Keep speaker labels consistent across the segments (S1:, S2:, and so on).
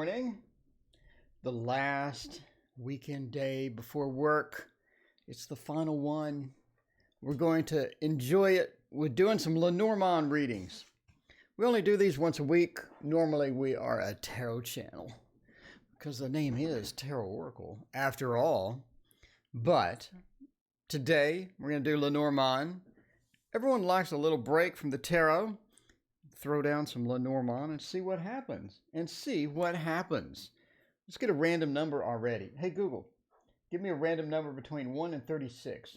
S1: morning. The last weekend day before work. It's the final one. We're going to enjoy it. We're doing some Lenormand readings. We only do these once a week. Normally we are a tarot channel because the name is TarotOracle after all. But today we're going to do Lenormand. Everyone likes a little break from the tarot. Throw down some Lenormand and see what happens. Let's get a random number already. Hey, Google, give me a random number between 1 and 36.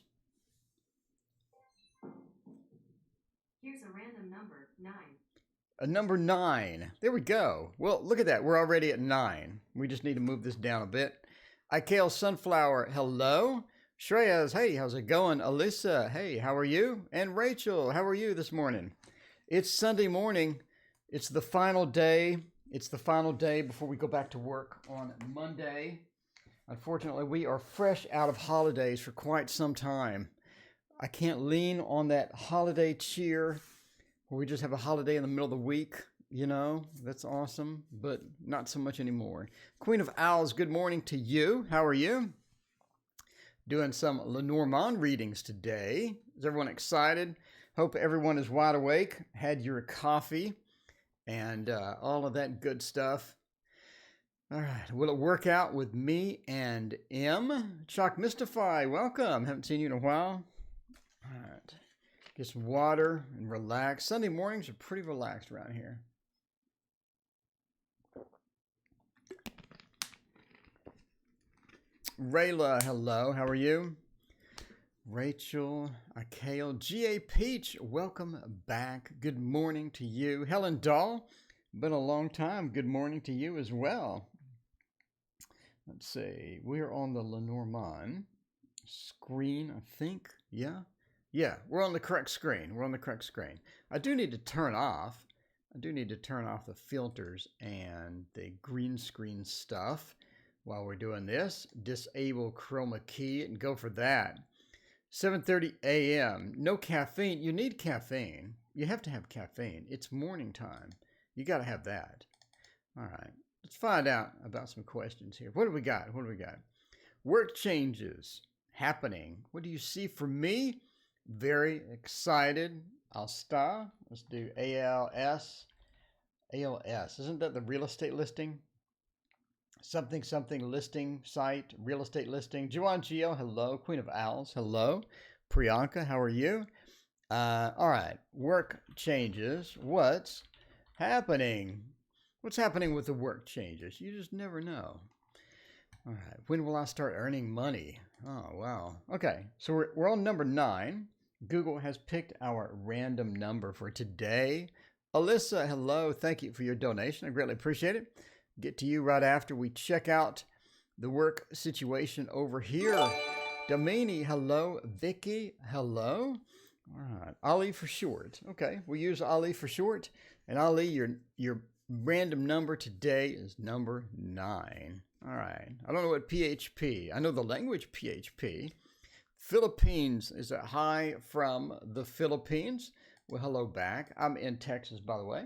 S2: Here's a random number, 9.
S1: A number 9. There we go. Well, look at that. We're already at 9. We just need to move this down a bit. Ikale Sunflower, hello. Shreyas, hey, how's it going? Alyssa, hey, how are you? And Rachel, how are you this morning? It's Sunday morning. It's the final day. It's the final day before we go back to work on Monday. Unfortunately, we are fresh out of holidays for quite some time. I can't lean on that holiday cheer where we just have a holiday in the middle of the week. You know, that's awesome, but not so much anymore. Queen of Owls, good morning to you. How are you? Doing some Lenormand readings today. Is everyone excited? Hope everyone is wide awake, had your coffee, and all of that good stuff. All right, will it work out with me and M? Chalk Mystify, welcome. Haven't seen you in a while. All right, get some water and relax. Sunday mornings are pretty relaxed around here. Rayla, hello, how are you? Rachel, Ikale, G.A. Peach, welcome back. Good morning to you. Helen Dahl, been a long time. Good morning to you as well. Let's see. We're on the Lenormand screen, I think. Yeah, we're on the correct screen. I do need to turn off the filters and the green screen stuff while we're doing this. Disable chroma key and go for that. 7:30 a.m. No caffeine. You need caffeine. You have to have caffeine. It's morning time. You got to have that. All right. Let's find out about some questions here. What do we got? Work changes happening. What do you see for me? Very excited. Alsta. Let's do ALS. ALS. Isn't that the real estate listing? Something listing site, real estate listing. Juan Gio, hello. Queen of Owls, hello. Priyanka, how are you? All right, work changes. What's happening? What's happening with the work changes? You just never know. All right, when will I start earning money? Oh, wow. Okay, so we're on number 9. Google has picked our random number for today. Alyssa, hello. Thank you for your donation. I greatly appreciate it. Get to you right after we check out the work situation over here. Domini, hello. Vicky, hello. All right. Ali for short. Okay, we'll use Ali for short. And Ali, your random number today is number 9. All right. I don't know what PHP. I know the language PHP. Philippines is a hi from the Philippines. Well, hello back. I'm in Texas, by the way.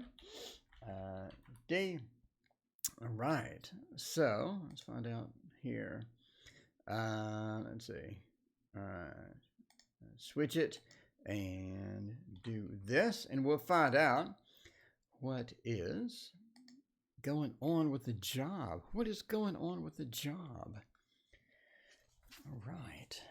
S1: All right, so let's find out here. Let's see. All right, switch it and do this, and we'll find out what is going on with the job. What is going on with the job? All right.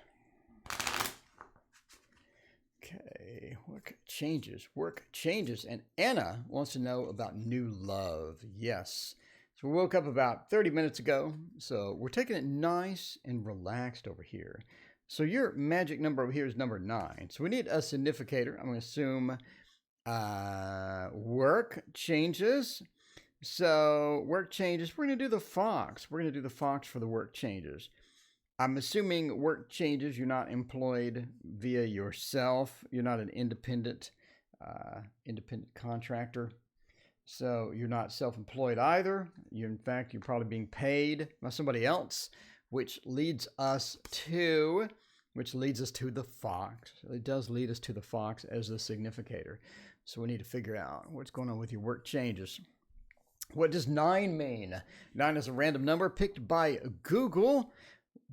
S1: Okay, work changes, and Anna wants to know about new love. Yes. So we woke up about 30 minutes ago, so we're taking it nice and relaxed over here. So your magic number over here is number 9. So we need a significator. I'm going to assume work changes. So work changes. We're going to do the fox. We're going to do the fox for the work changes. I'm assuming work changes. You're not employed via yourself. You're not an independent contractor. So you're not self-employed either. In fact, you're probably being paid by somebody else, which leads us to the fox. It does lead us to the fox as the significator. So we need to figure out what's going on with your work changes. What does 9 mean? 9 is a random number picked by Google.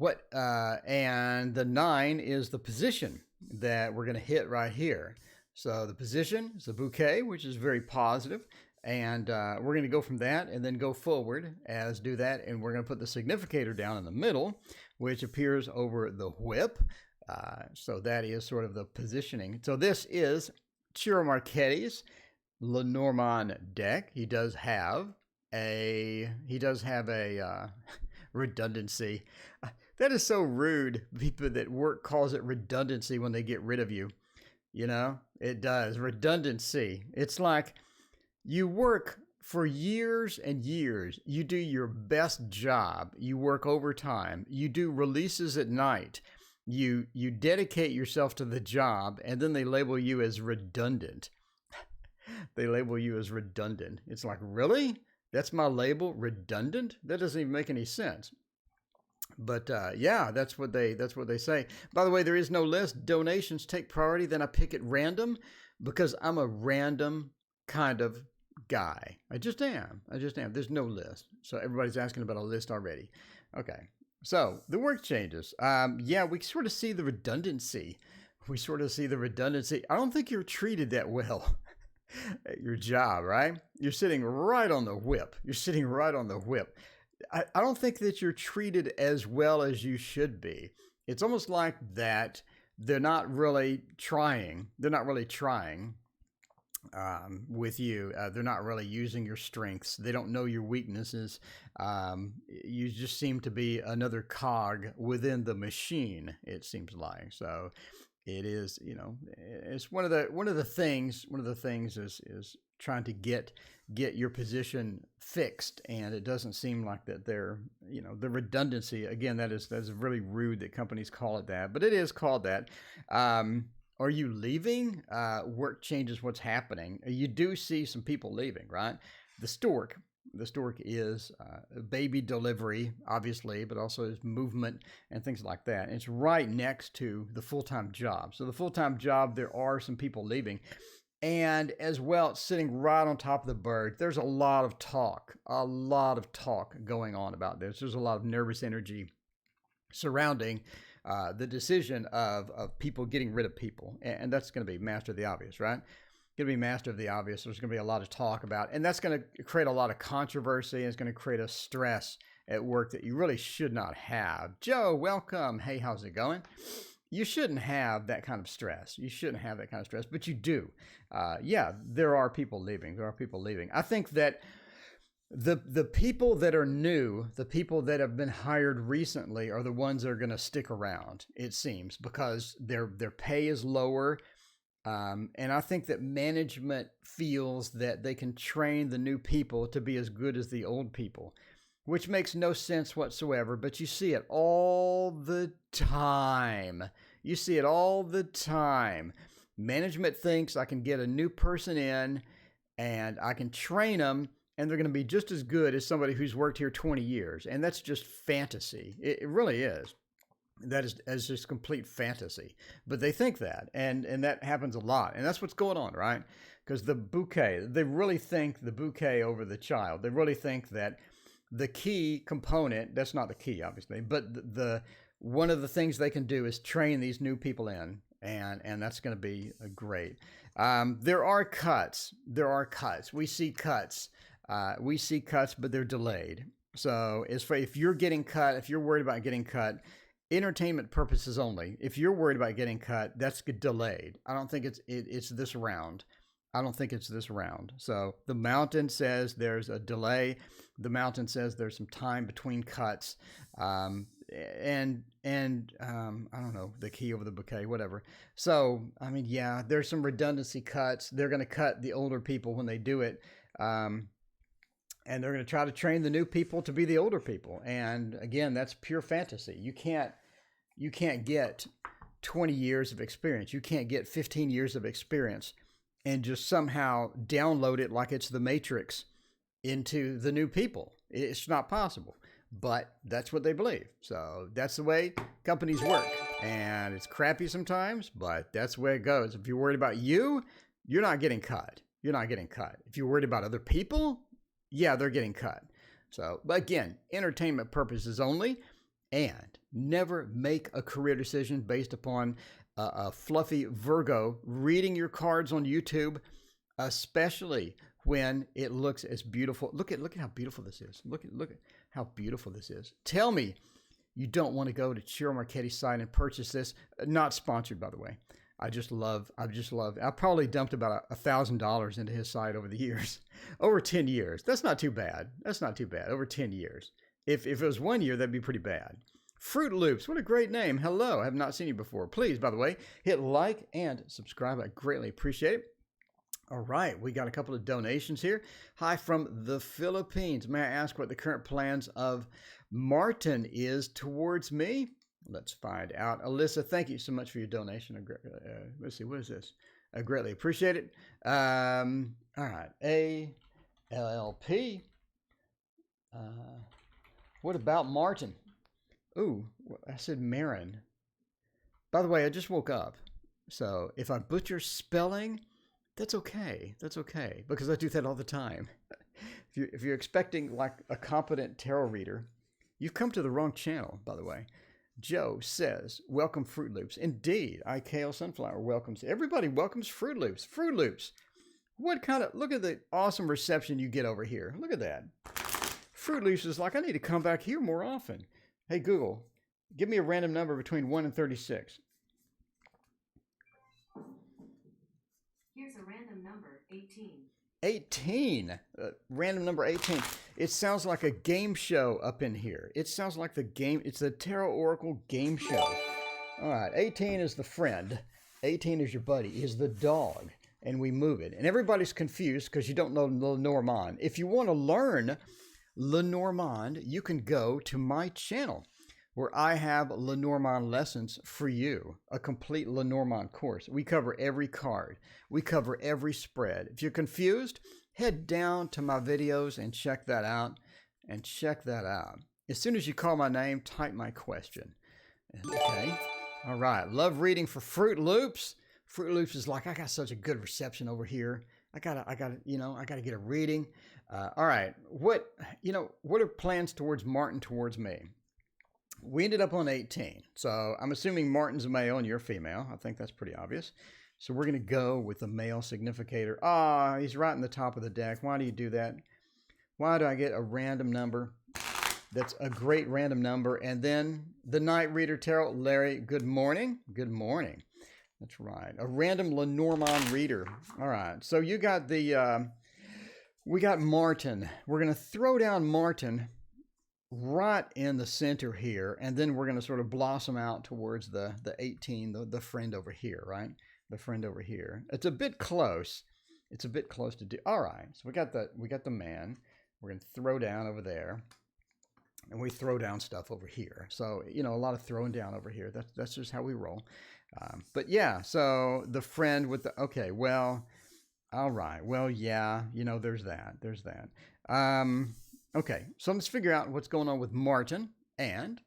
S1: And the 9 is the position that we're going to hit right here. So the position is the bouquet, which is very positive. And we're going to go from that and then go forward as do that. And we're going to put the significator down in the middle, which appears over the whip. So that is sort of the positioning. So this is Ciro Marchetti's Lenormand deck. He does have a redundancy. That is so rude. People that work calls it redundancy when they get rid of you. You know, it does. Redundancy. It's like you work for years and years. You do your best job. You work overtime. You do releases at night. You dedicate yourself to the job, and then they label you as redundant. They label you as redundant. It's like, really? That's my label, redundant? That doesn't even make any sense. But yeah, that's what they say. By the way, there is no list. Donations take priority. Then I pick at random because I'm a random kind of guy. I just am. There's no list. So everybody's asking about a list already. Okay. So the work changes. Yeah, we sort of see the redundancy. I don't think you're treated that well at your job, right? You're sitting right on the whip. I don't think that you're treated as well as you should be. It's almost like that they're not really trying. With you. They're not really using your strengths. They don't know your weaknesses. You just seem to be another cog within the machine, it seems like. So it is, it's one of the things is trying to get your position fixed, and it doesn't seem like that they're, the redundancy, again, that's really rude that companies call it that, but it is called that. Are you leaving? Work changes what's happening. You do see some people leaving, right? The stork is baby delivery, obviously, but also is movement and things like that. And it's right next to the full-time job. So the full-time job, there are some people leaving. And as well, it's sitting right on top of the bird. There's a lot of talk going on about this. There's a lot of nervous energy surrounding the decision of people getting rid of people. And that's going to be master of the obvious, right? Going to be master of the obvious. There's going to be a lot of talk about, and that's going to create a lot of controversy. And it's going to create a stress at work that you really should not have. Joe, welcome. Hey, how's it going? You shouldn't have that kind of stress. But you do. Yeah, there are people leaving. I think that the people that are new, the people that have been hired recently are the ones that are going to stick around, it seems, because their pay is lower. And I think that management feels that they can train the new people to be as good as the old people, which makes no sense whatsoever, but you see it all the time. Management thinks I can get a new person in and I can train them and they're going to be just as good as somebody who's worked here 20 years. And that's just fantasy. It really is. That is just complete fantasy. But they think that, and that happens a lot. And that's what's going on, right? Because the bouquet, they really think the bouquet over the child. They really think that the key component, that's not the key, obviously, but the one of the things they can do is train these new people in, and that's going to be great. There are cuts. We see cuts. But they're delayed. So if you're getting cut, if you're worried about getting cut, entertainment purposes only. If you're worried about getting cut, that's delayed. I don't think it's this round. So the mountain says there's a delay. The mountain says there's some time between cuts. And I don't know, the key over the bouquet, whatever. So, I mean, yeah, there's some redundancy cuts. They're going to cut the older people when they do it. And they're going to try to train the new people to be the older people. And again, that's pure fantasy. You can't get 20 years of experience. You can't get 15 years of experience and just somehow download it like it's the Matrix into the new people. It's not possible, but that's what they believe. So that's the way companies work. And it's crappy sometimes, but that's the way it goes. If you're worried about you're not getting cut. If you're worried about other people, yeah, they're getting cut. So, but again, entertainment purposes only, and never make a career decision based upon a fluffy Virgo reading your cards on YouTube, especially when it looks as beautiful. Look at how beautiful this is. Look at how beautiful this is. Tell me you don't want to go to Ciro Marchetti's site and purchase this. Not sponsored, by the way. I probably dumped about $1,000 into his site over the years, over 10 years. That's not too bad. Over 10 years. If it was 1 year, that'd be pretty bad. Fruit Loops, what a great name. Hello, I have not seen you before. Please, by the way, hit like and subscribe. I greatly appreciate it. All right, we got a couple of donations here. Hi from the Philippines. May I ask what the current plans of Martin is towards me? Let's find out. Alyssa, thank you so much for your donation. Let's see, what is this? I greatly appreciate it. All right, ALLP. What about Martin? Ooh, I said Marin. By the way, I just woke up. So if I butcher spelling, that's okay. That's okay, because I do that all the time. If you're expecting like a competent tarot reader, you've come to the wrong channel, by the way. Joe says, welcome Fruit Loops. Indeed, Kale Sunflower welcomes. Everybody welcomes Fruit Loops. Fruit Loops. Look at the awesome reception you get over here. Look at that. Fruit Loops is like, I need to come back here more often. Hey, Google, give me a random number between 1 and 36.
S2: Here's a random number, 18.
S1: 18. Random number 18. It sounds like a game show up in here. It sounds like it's the TarotOracle game show. All right, 18 is the friend. 18 is your buddy, is the dog. And we move it. And everybody's confused because you don't know Lenormand. If you want to learn Lenormand, you can go to my channel where I have Lenormand lessons for you, a complete Lenormand course. We cover every card. We cover every spread. If you're confused, head down to my videos and check that out. As soon as you call my name, type my question. Okay. All right. Love reading for Fruit Loops. Fruit Loops is like, I got such a good reception over here. I gotta get a reading. All right. What are plans towards Martin towards me? We ended up on 18. So I'm assuming Martin's a male and you're a female. I think that's pretty obvious. So we're going to go with the male significator. He's right in the top of the deck. Why do you do that? Why do I get a random number? That's a great random number. And then the Night Reader Tarot, Larry, good morning. Good morning. That's right. A random Lenormand reader. All right. So you got we got Martin. We're going to throw down Martin right in the center here, and then we're going to sort of blossom out towards the 18, the friend over here, right? The friend over here. It's a bit close. It's a bit close to do. All right, so we got the man. We're going to throw down over there, and we throw down stuff over here. So a lot of throwing down over here. That's just how we roll. But yeah, so the friend with the okay. Well, all right. Well, yeah. There's that. Okay, so let's figure out what's going on with Martin and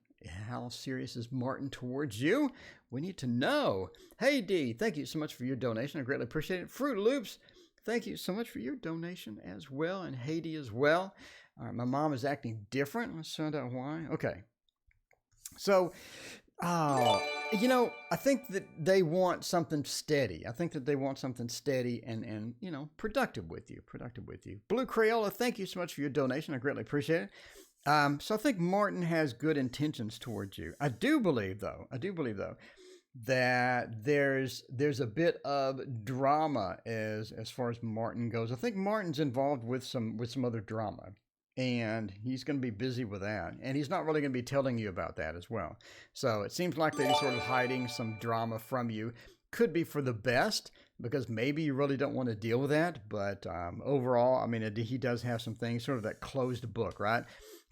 S1: how serious is Martin towards you. We need to know. Hey, D, thank you so much for your donation. I greatly appreciate it. Fruit Loops, thank you so much for your donation as well, and Haiti as well. All right, my mom is acting different. Let's find out why. Okay, so, I think that they want something steady. And productive with you. Blue Crayola, thank you so much for your donation. I greatly appreciate it. So I think Martin has good intentions towards you. I do believe though, that there's a bit of drama as far as Martin goes. I think Martin's involved with some other drama. And he's going to be busy with that. And he's not really going to be telling you about that as well. So it seems like that he's sort of hiding some drama from you. Could be for the best, because maybe you really don't want to deal with that. But overall, I mean, he does have some things, sort of that closed book, right?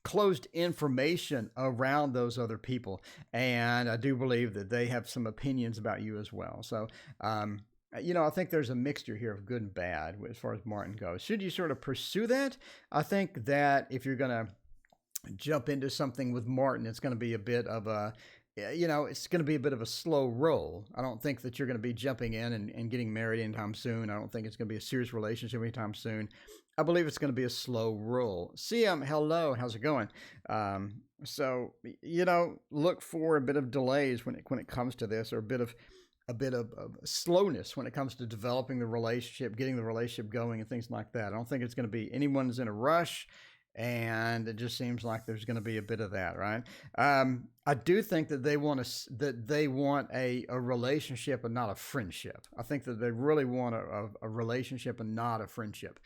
S1: Closed information around those other people. And I do believe that they have some opinions about you as well. So, I think there's a mixture here of good and bad as far as Martin goes. Should you sort of pursue that? I think that if you're going to jump into something with Martin, it's going to be a bit of a, it's going to be a bit of a slow roll. I don't think that you're going to be jumping in and getting married anytime soon. I don't think it's going to be a serious relationship anytime soon. I believe it's going to be a slow roll. CM, hello, how's it going? So look for a bit of delays when it comes to this, or a bit of slowness when it comes to developing the relationship, getting the relationship going, and things like that. I don't think it's going to be anyone's in a rush, and it just seems like there's going to be a bit of that, right? I do think that they want a relationship and not a friendship. I think that they really want a relationship and not a friendship.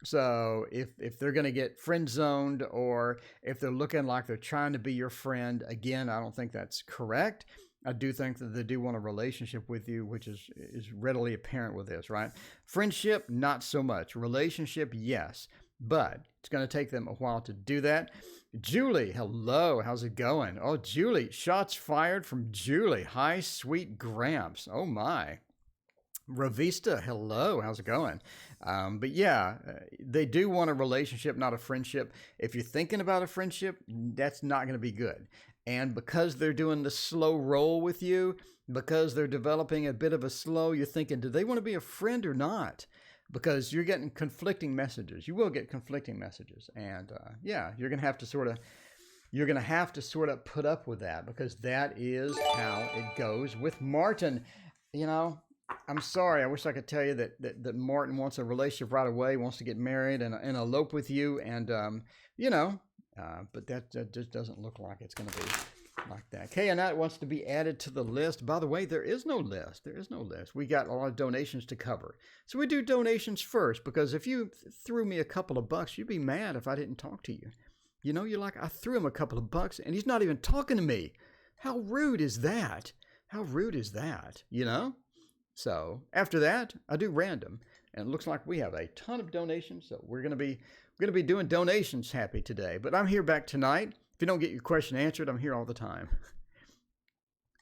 S1: So if they're going to get friend zoned, or if they're looking like they're trying to be your friend, again, I don't think that's correct. I do think that they do want a relationship with you, which is readily apparent with this, right? Friendship, not so much. Relationship, yes. But it's going to take them a while to do that. Julie, hello. How's it going? Oh, Julie, shots fired from Julie. Hi, sweet Gramps. Oh, my. Ravista, hello. How's it going? But yeah, they do want a relationship, not a friendship. If you're thinking about a friendship, that's not going to be good. And because they're doing the slow roll with you, because they're developing a bit of a slow, you're thinking, do they want to be a friend or not? Because you're getting conflicting messages. You will get conflicting messages. And you're going to have to sort of put up with that, because that is how it goes with Martin. I'm sorry. I wish I could tell you that Martin wants a relationship right away, wants to get married and elope with you. And, but that just doesn't look like it's going to be like that. K&I wants to be added to the list. By the way, there is no list. We got a lot of donations to cover. So we do donations first, because if you threw me a couple of bucks, you'd be mad if I didn't talk to you. You're like, I threw him a couple of bucks and he's not even talking to me. How rude is that? So after that, I do random. And it looks like we have a ton of donations. So we're going to be doing donations happy today. But I'm here back tonight. If you don't get your question answered, I'm here all the time.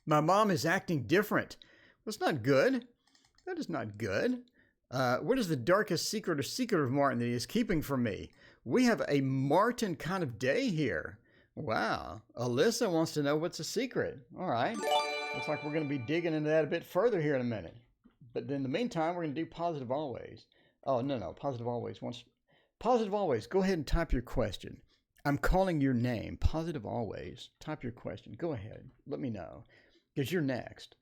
S1: My mom is acting different. Well, it's not good. That is not good. What is the darkest secret of Martin that he is keeping from me? We have a Martin kind of day here. Wow. Alyssa wants to know what's a secret. All right. Looks like we're going to be digging into that a bit further here in a minute. But in the meantime, we're going to do positive always. Oh, no. Positive always. Positive always. Go ahead and type your question. I'm calling your name. Positive always. Type your question. Go ahead. Let me know. Because you're next.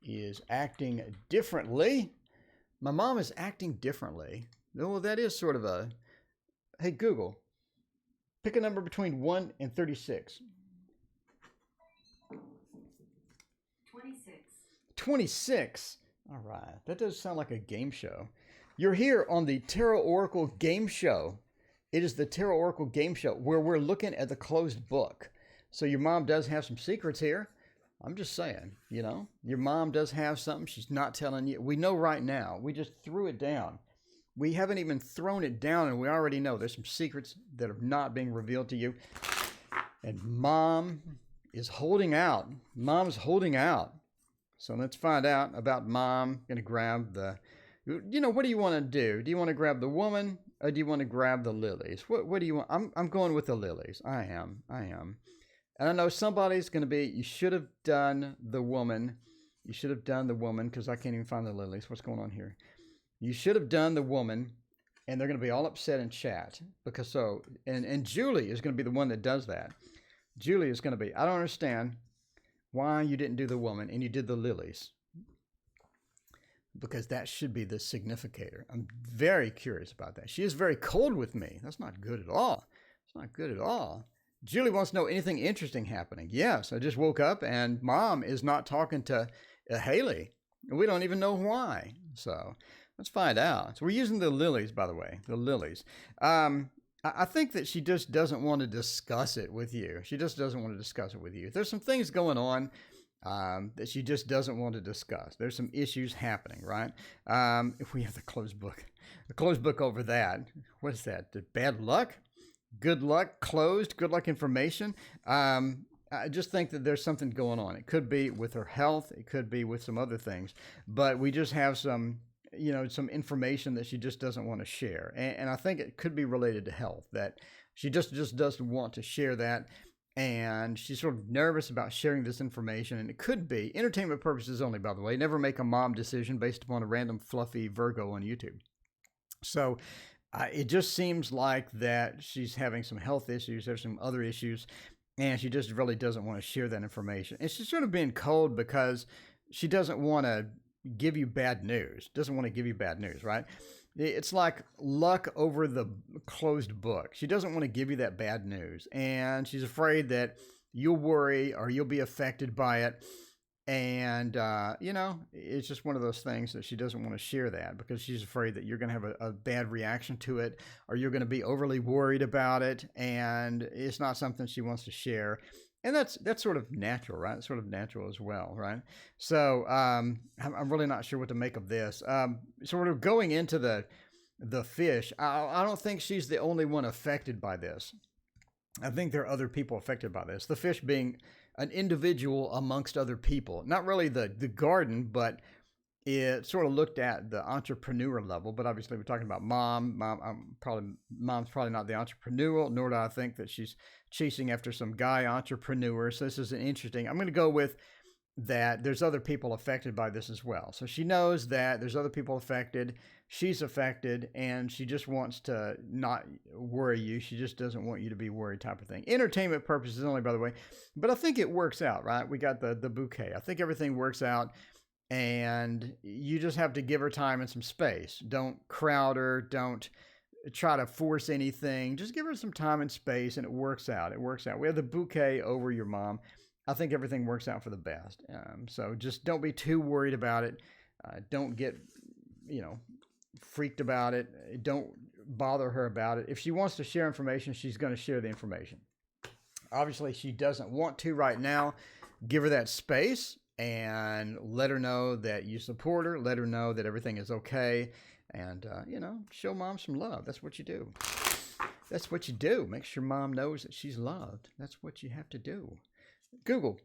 S1: Is acting differently. My mom is acting differently. Well, that is sort of a... Hey, Google. Pick a number between 1 and 36.
S2: 26.
S1: 26. All right. That does sound like a game show. You're here on the TarotOracle game show. It is the TarotOracle game show where we're looking at the closed book. So your mom does have some secrets here. I'm just saying, your mom does have something she's not telling you. We know right now. We just threw it down. We haven't even thrown it down, and we already know there's some secrets that are not being revealed to you. And mom is holding out. Mom's holding out. So let's find out about mom. Going to grab the... what do you want to do? Do you want to grab the woman, or do you want to grab the lilies? What do you want? I'm going with the lilies. I am. And I know somebody's going to be, you should have done the woman. You should have done the woman, because I can't even find the lilies. What's going on here? You should have done the woman, and they're going to be all upset in chat. And Julie is going to be the one that does that. Julie is going to be, I don't understand why you didn't do the woman and you did the lilies. Because that should be the significator. I'm very curious about that. She is very cold with me. That's not good at all. It's not good at all. Julie wants to know anything interesting happening. Yes, I just woke up and mom is not talking to Haley. We don't even know why. So let's find out. So we're using the lilies, by the way, the lilies. I think that she just doesn't want to discuss it with you. She just doesn't want to discuss it with you. There's some things going on that she just doesn't want to discuss. There's some issues happening, right? If we have the closed book over that. What is that? The bad luck? Good luck, closed, good luck information. I just think that there's something going on. It could be with her health. It could be with some other things. But we just have some information that she just doesn't want to share. And I think it could be related to health, that she just doesn't want to share that. And she's sort of nervous about sharing this information. And it could be entertainment purposes only, by the way. Never make a mom decision based upon a random fluffy Virgo on YouTube. So it just seems like that she's having some health issues. There's some other issues, and she just really doesn't want to share that information. And she's sort of being cold because she doesn't want to give you bad news. Doesn't want to give you bad news, right? It's like luck over the closed book. She doesn't want to give you that bad news, and she's afraid that you'll worry or you'll be affected by it. And, it's just one of those things that she doesn't want to share that because she's afraid that you're going to have a bad reaction to it, or you're going to be overly worried about it. And it's not something she wants to share. And that's sort of natural, right? It's sort of natural as well, right? So I'm really not sure what to make of this. Sort of going into the fish, I don't think she's the only one affected by this. I think there are other people affected by this. The fish being an individual amongst other people. Not really the garden, but it sort of looked at the entrepreneur level. But obviously we're talking about mom. Mom's probably not the entrepreneur, nor do I think that she's chasing after some guy entrepreneur. So this is an interesting. I'm going to go with that there's other people affected by this as well. So she knows that there's other people affected. She's affected, and she just wants to not worry you. She just doesn't want you to be worried, type of thing. Entertainment purposes only, by the way. But I think it works out, right? We got the bouquet. I think everything works out, and you just have to give her time and some space. Don't crowd her. Don't try to force anything. Just give her some time and space, and it works out. It works out. We have the bouquet over your mom. I think everything works out for the best. So just don't be too worried about it. Don't get, freaked about it. Don't bother her about it. If she wants to share information, she's going to share the information. Obviously, she doesn't want to right now. Give her that space and let her know that you support her. Let her know that everything is okay. And, show mom some love. That's what you do. That's what you do. Make sure mom knows that she's loved. That's what you have to do. Google.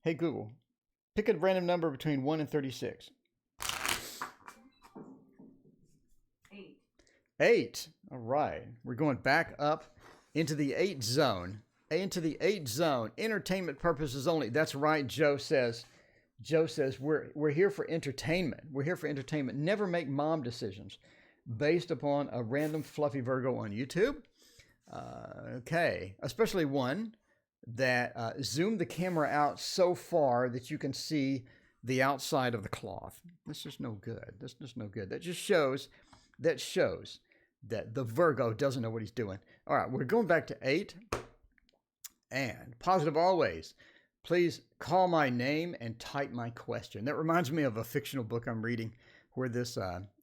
S1: Hey, Google. Pick a random number between 1 and 36.
S2: 8.
S1: 8. All right. We're going back up into the 8 zone. Into the 8 zone. Entertainment purposes only. That's right, Joe says. Joe says we're here for entertainment. We're here for entertainment. Never make mom decisions based upon a random fluffy Virgo on YouTube. Okay. Especially one that zoom the camera out so far that you can see the outside of the cloth. That's just no good. That's just no good. That shows that the Virgo doesn't know what he's doing. All right, we're going back to 8. And positive always. Please call my name and type my question. That reminds me of a fictional book I'm reading where this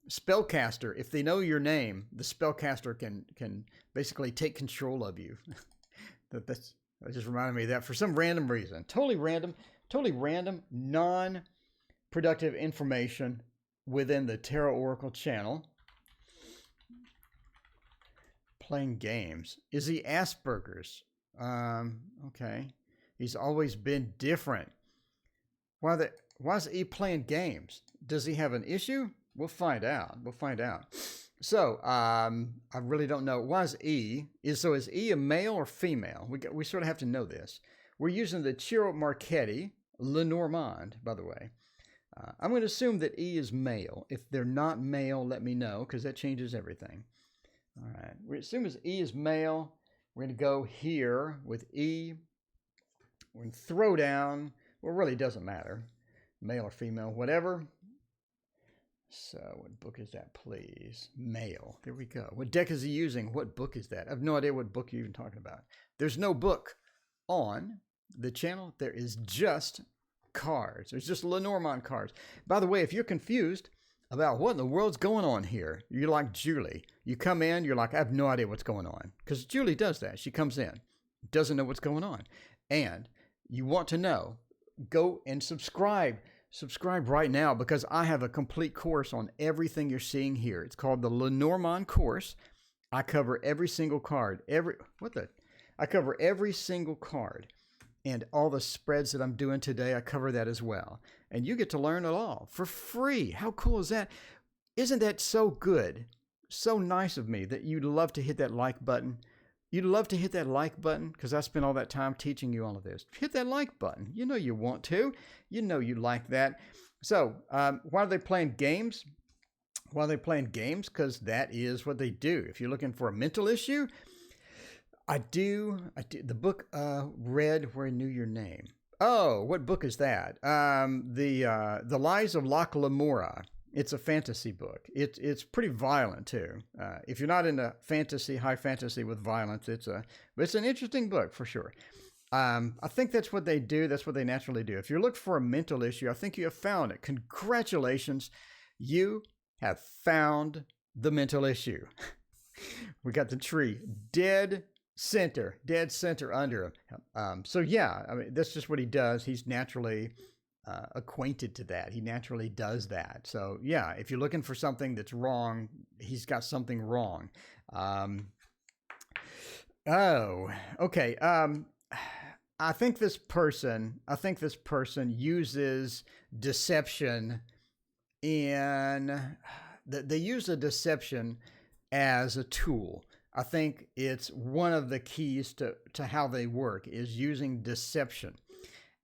S1: spellcaster, if they know your name, the spellcaster can basically take control of you. That just reminded me of that for some random reason. Totally random, non-productive information within the TarotOracle channel. Playing games. Is he Asperger's? Okay. He's always been different. Why is he playing games? Does he have an issue? We'll find out. So, I really don't know. Why is E? Is E a male or female? We sort of have to know this. We're using the Ciro Marchetti, Lenormand, by the way. I'm going to assume that E is male. If they're not male, let me know, because that changes everything. All right. We assume E is male. We're going to go here with E. We're going to throw down. Well, it really doesn't matter. Male or female, whatever. So what book is that, please? Male. There we go. What deck is he using? What book is that? I have no idea what book you're even talking about. There's no book on the channel. There is just cards. There's just Lenormand cards. By the way, if you're confused about what in the world's going on here, you're like Julie. You come in, you're like, I have no idea what's going on. Because Julie does that. She comes in, doesn't know what's going on. And you want to know, go and subscribe. Subscribe right now because I have a complete course on everything you're seeing here. It's called the Lenormand course. I cover every single card. I cover every single card. And all the spreads that I'm doing today, I cover that as well. And you get to learn it all for free. How cool is that? Isn't that so good? So nice of me that you'd love to hit that like button. You'd love to hit that like button because I spent all that time teaching you all of this. Hit that like button. You know you want to. You know you like that. So why are they playing games? While they're playing games, because that is what they do. If you're looking for a mental issue, I do. The book Read Where I Knew Your Name. Oh, what book is that? The Lies of Locke Lamora. It's a fantasy book. It's pretty violent too. If you're not into fantasy, high fantasy with violence, it's an interesting book for sure. I think that's what they do. That's what they naturally do. If you're looking for a mental issue, I think you have found it. Congratulations, you have found the mental issue. We got the tree dead center under him. So yeah, I mean, that's just what he does. He's naturally acquainted to that. He naturally does that. So yeah, if you're looking for something that's wrong, he's got something wrong. Oh, okay. I think this person uses deception they use a deception as a tool. I think it's one of the keys to how they work is using deception.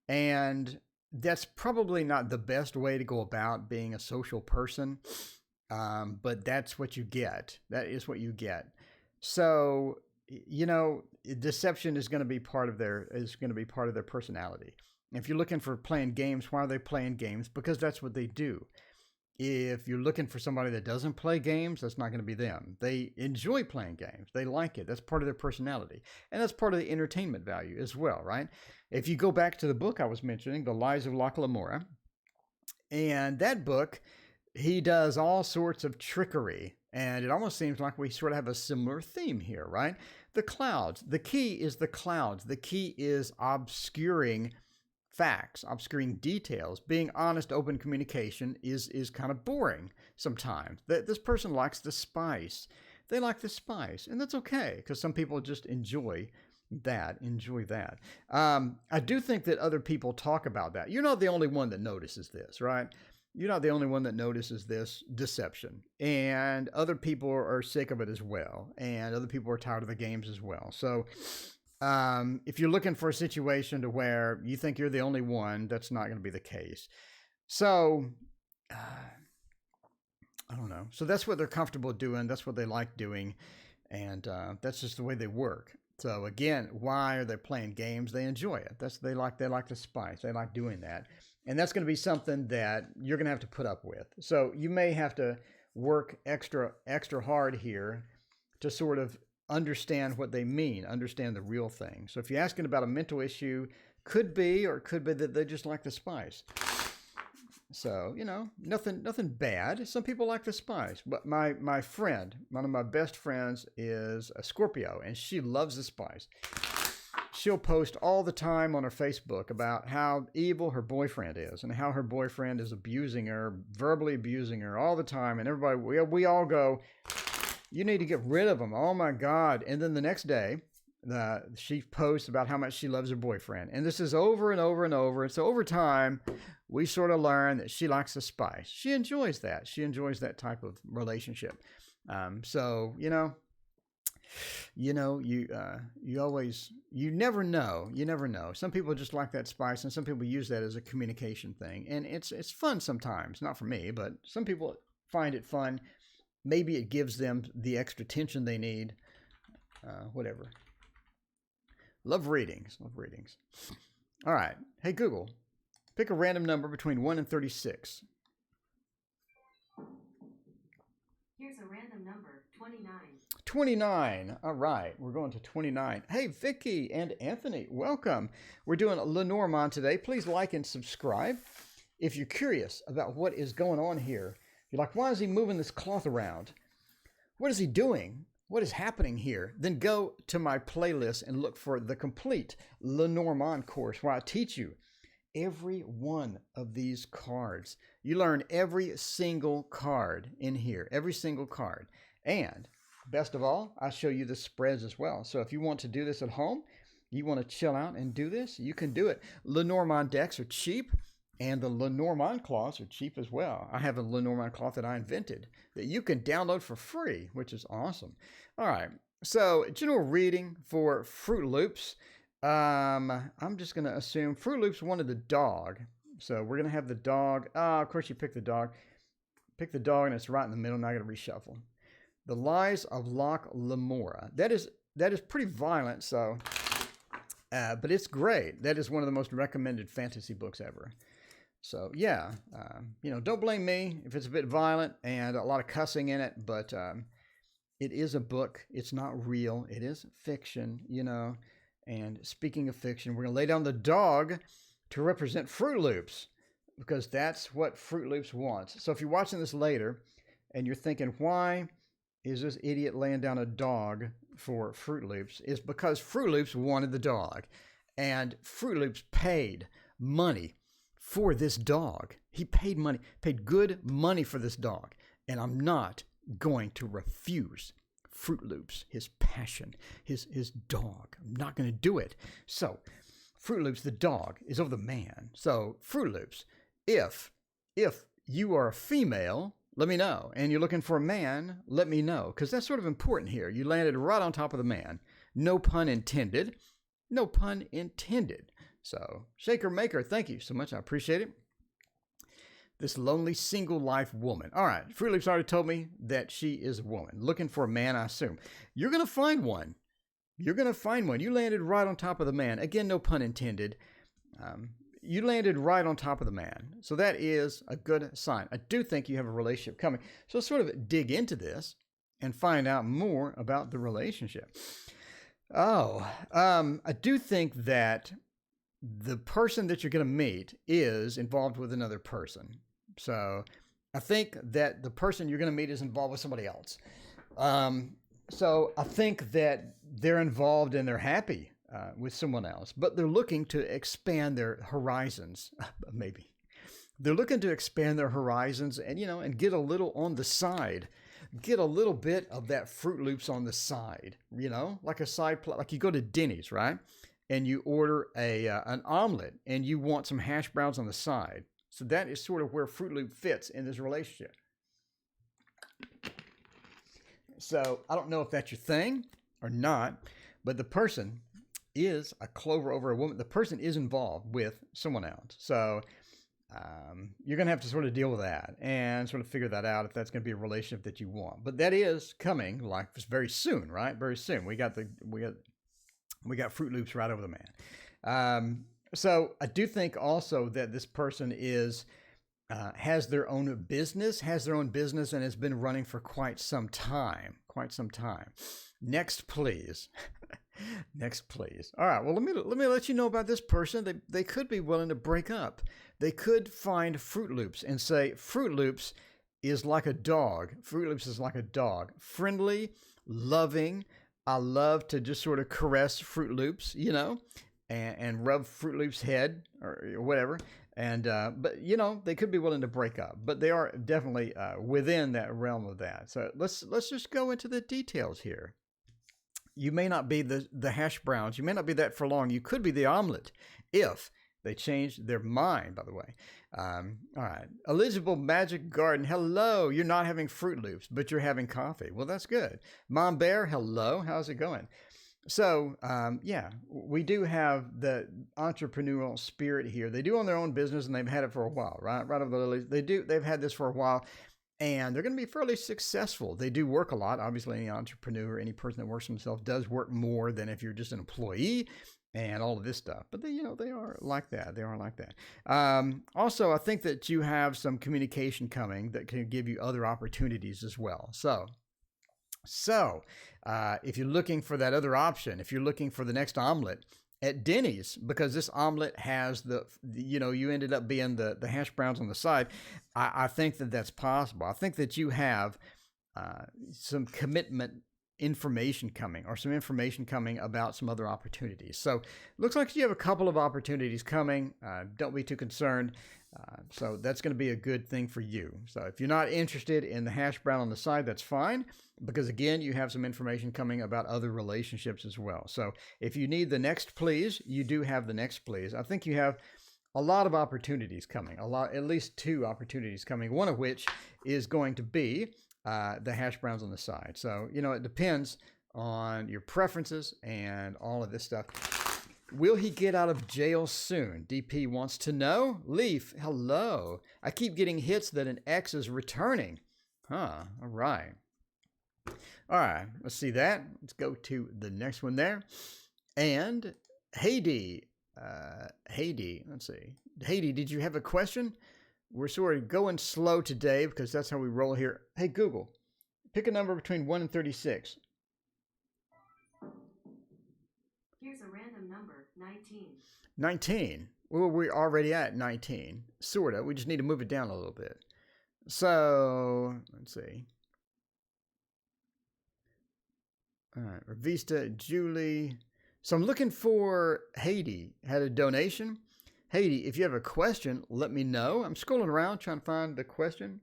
S1: And that's probably not the best way to go about being a social person. But that's what you get. That is what you get. So, deception is going to be part of their personality. If you're looking for playing games, why are they playing games? Because that's what they do. If you're looking for somebody that doesn't play games, that's not going to be them. They enjoy playing games. They like it. That's part of their personality. And that's part of the entertainment value as well, right? If you go back to the book I was mentioning, The Lies of Locke Lamora, and that book, he does all sorts of trickery. And it almost seems like we sort of have a similar theme here, right? The clouds. The key is the clouds. The key is obscuring facts, obscuring details. Being honest, open communication is kind of boring sometimes. This person likes the spice. They like the spice, and that's okay, because some people just enjoy that. I do think that other people talk about that. You're not the only one that notices this, right? You're not the only one that notices this deception. And other people are sick of it as well. And other people are tired of the games as well. So if you're looking for a situation to where you think you're the only one, that's not going to be the case. So, I don't know. So that's what they're comfortable doing. That's what they like doing. And that's just the way they work. So again, why are they playing games? They enjoy it. They like the spice. They like doing that. And that's going to be something that you're going to have to put up with. So you may have to work extra hard here to sort of understand what they mean, understand the real thing. So if you're asking about a mental issue, could be that they just like the spice. So, nothing bad. Some people like the spice. But my friend, one of my best friends, is a Scorpio, and she loves the spice. She'll post all the time on her Facebook about how evil her boyfriend is and how her boyfriend is abusing her, verbally abusing her all the time. And everybody, we all go, you need to get rid of him. Oh my God. And then the next day, she posts about how much she loves her boyfriend. And this is over and over and over. And so over time, we sort of learn that she likes the spice. She enjoys that. She enjoys that type of relationship. So, you never know. Some people just like that spice, and some people use that as a communication thing. And it's fun sometimes. Not for me, but some people find it fun. Maybe it gives them the extra tension they need. Whatever. Love readings. All right. Hey, Google, pick a random number between 1 and 36.
S2: Here's a random number, 29.
S1: 29. All right. We're going to 29. Hey, Vicky and Anthony, welcome. We're doing Lenormand today. Please like and subscribe. If you're curious about what is going on here, you're like, why is he moving this cloth around? What is he doing? What is happening here? Then go to my playlist and look for the complete Lenormand course where I teach you every one of these cards. You learn every single card in here, every single card. And best of all, I show you the spreads as well. So if you want to do this at home, you want to chill out and do this, you can do it. Lenormand decks are cheap. And the Lenormand cloths are cheap as well. I have a Lenormand cloth that I invented that you can download for free, which is awesome. All right. So general reading for Fruit Loops. I'm just going to assume Fruit Loops wanted the dog. So we're going to have the dog. Of course, you pick the dog. Pick the dog and it's right in the middle. Now I got to reshuffle. The Lies of Locke Lamora. That is pretty violent, so, but it's great. That is one of the most recommended fantasy books ever. So yeah, don't blame me if it's a bit violent and a lot of cussing in it, but it is a book. It's not real. It is fiction, And speaking of fiction, we're going to lay down the dog to represent Fruit Loops, because that's what Fruit Loops wants. So if you're watching this later and you're thinking, why is this idiot laying down a dog for Fruit Loops? It's because Fruit Loops wanted the dog, and Fruit Loops paid money for this dog. He paid good money for this dog, and I'm not going to refuse Fruit Loops, his passion, his dog. I'm not going to do it. So Fruit Loops, the dog, is over the man. So Fruit Loops, if you are a female, let me know. And you're looking for a man, let me know. Because that's sort of important here. You landed right on top of the man. No pun intended. No pun intended. So, Shaker Maker, thank you so much. I appreciate it. This lonely single life woman. All right. Fruit Loops already told me that she is a woman. Looking for a man, I assume. You're going to find one. You're going to find one. You landed right on top of the man. Again, no pun intended. You landed right on top of the man. So that is a good sign. I do think you have a relationship coming. So let's sort of dig into this and find out more about the relationship. I do think that the person that you're going to meet is involved with another person. So I think that the person you're going to meet is involved with somebody else. So I think that they're involved and they're happy with someone else, but they're looking to expand their horizons. Maybe they're looking to expand their horizons and get a little on the side, get a little bit of that Fruit Loops on the side, like a side plot, like you go to Denny's, right? And you order an omelet and you want some hash browns on the side. So that is sort of where Fruit Loop fits in this relationship. So I don't know if that's your thing or not, but the person is a clover over a woman. The person is involved with someone else. So you're going to have to sort of deal with that and sort of figure that out if that's going to be a relationship that you want. But that is coming like very soon, right? Very soon. We got Fruit Loops right over the man. So I do think also that this person has their own business, and has been running for quite some time. Next, please. Next, please. All right. Well, let me let you know about this person. They could be willing to break up. They could find Fruit Loops and say, Fruit Loops is like a dog. Fruit Loops is like a dog. Friendly, loving. I love to just sort of caress Fruit Loops, and rub Fruit Loops' head or whatever. And, but they could be willing to break up, but they are definitely within that realm of that. So let's just go into the details here. You may not be the hash browns. You may not be that for long. You could be the omelet if they change their mind, by the way. All right. Eligible Magic Garden. Hello. You're not having Fruit Loops, but you're having coffee. Well, that's good. Mom Bear. Hello. How's it going? So, we do have the entrepreneurial spirit here. They do own their own business and they've had it for a while, right? Right over the lilies. They've had this for a while and they're going to be fairly successful. They do work a lot. Obviously, any entrepreneur, any person that works for themselves does work more than if you're just an employee and all of this stuff. But they are like that. They are like that. Also, I think that you have some communication coming that can give you other opportunities as well. So, if you're looking for that other option, if you're looking for the next omelet at Denny's, because this omelet has you ended up being the hash browns on the side, I think that that's possible. I think that you have some commitment information coming or some information coming about some other opportunities. So, looks like you have a couple of opportunities coming. Don't be too concerned. So that's going to be a good thing for you. So if you're not interested in the hash brown on the side, that's fine. Because again, you have some information coming about other relationships as well. So if you need the next please, you do have the next please. I think you have a lot of opportunities coming, at least 2 opportunities coming, one of which is going to be the hash browns on the side. So, it depends on your preferences and all of this stuff. Will he get out of jail soon? DP wants to know. Leaf, hello. I keep getting hits that an ex is returning. Huh, all right. All right, let's see that. Let's go to the next one there. And Haiti, let's see. Haiti, did you have a question? We're sort of going slow today because that's how we roll here. Hey, Google, pick a number between 1 and 36.
S2: Here's a random number, 19.
S1: 19. Well, we're already at 19. Sort of. We just need to move it down a little bit. So, let's see. All right. Revista, Julie. So I'm looking for Haiti. Had a donation. Haiti, if you have a question, let me know. I'm scrolling around trying to find the question.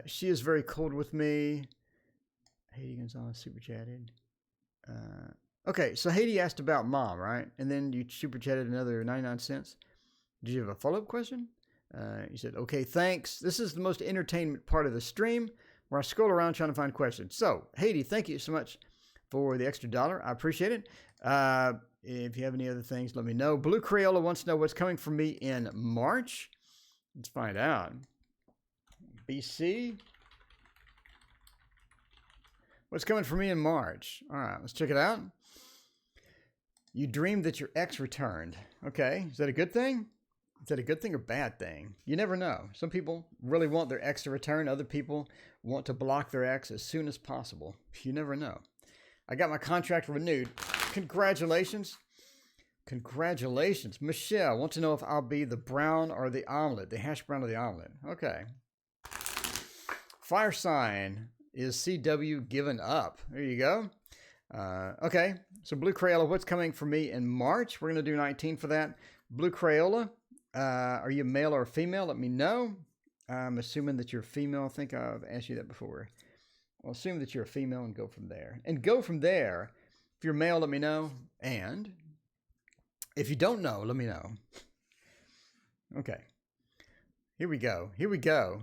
S1: She is very cold with me. Haiti Gonzalez super chatted. Okay, so Haiti asked about mom, right? And then you super chatted another 99 cents. Did you have a follow-up question? You said, okay, thanks. This is the most entertainment part of the stream where I scroll around trying to find questions. So, Haiti, thank you so much for the extra $1. I appreciate it. If you have any other things, let me know. Blue Crayola wants to know what's coming for me in March. Let's find out. BC. What's coming for me in March? All right, let's check it out. You dreamed that your ex returned. Okay, is that a good thing? Is that a good thing or bad thing? You never know. Some people really want their ex to return. Other people want to block their ex as soon as possible. You never know. I got my contract renewed. Congratulations. Congratulations. Michelle, want to know if I'll be the brown or the omelet, the hash brown or the omelet. Okay. Fire sign. Is CW given up? There you go. Okay, so Blue Crayola, what's coming for me in March? We're going to do 19 for that. Blue Crayola, are you male or female? Let me know. I'm assuming that you're female. I think I've asked you that before. I'll assume that you're a female and go from there. And go from there. If you're male, let me know. And if you don't know, let me know. Okay. Here we go. Here we go.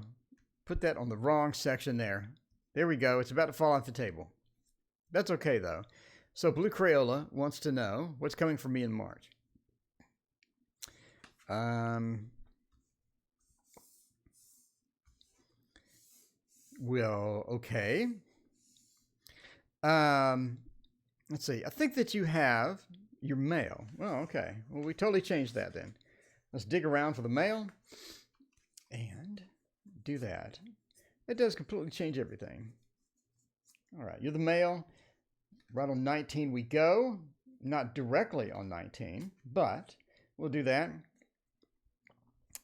S1: Put that on the wrong section there. There we go. It's about to fall off the table. That's okay, though. So Blue Crayola wants to know what's coming for me in March. Well, okay. Let's see. I think that you have your mail. Oh, okay. Well, we totally changed that then. Let's dig around for the mail and do that. It does completely change everything. All right, you're the male. Right on 19 we go. Not directly on 19, but we'll do that.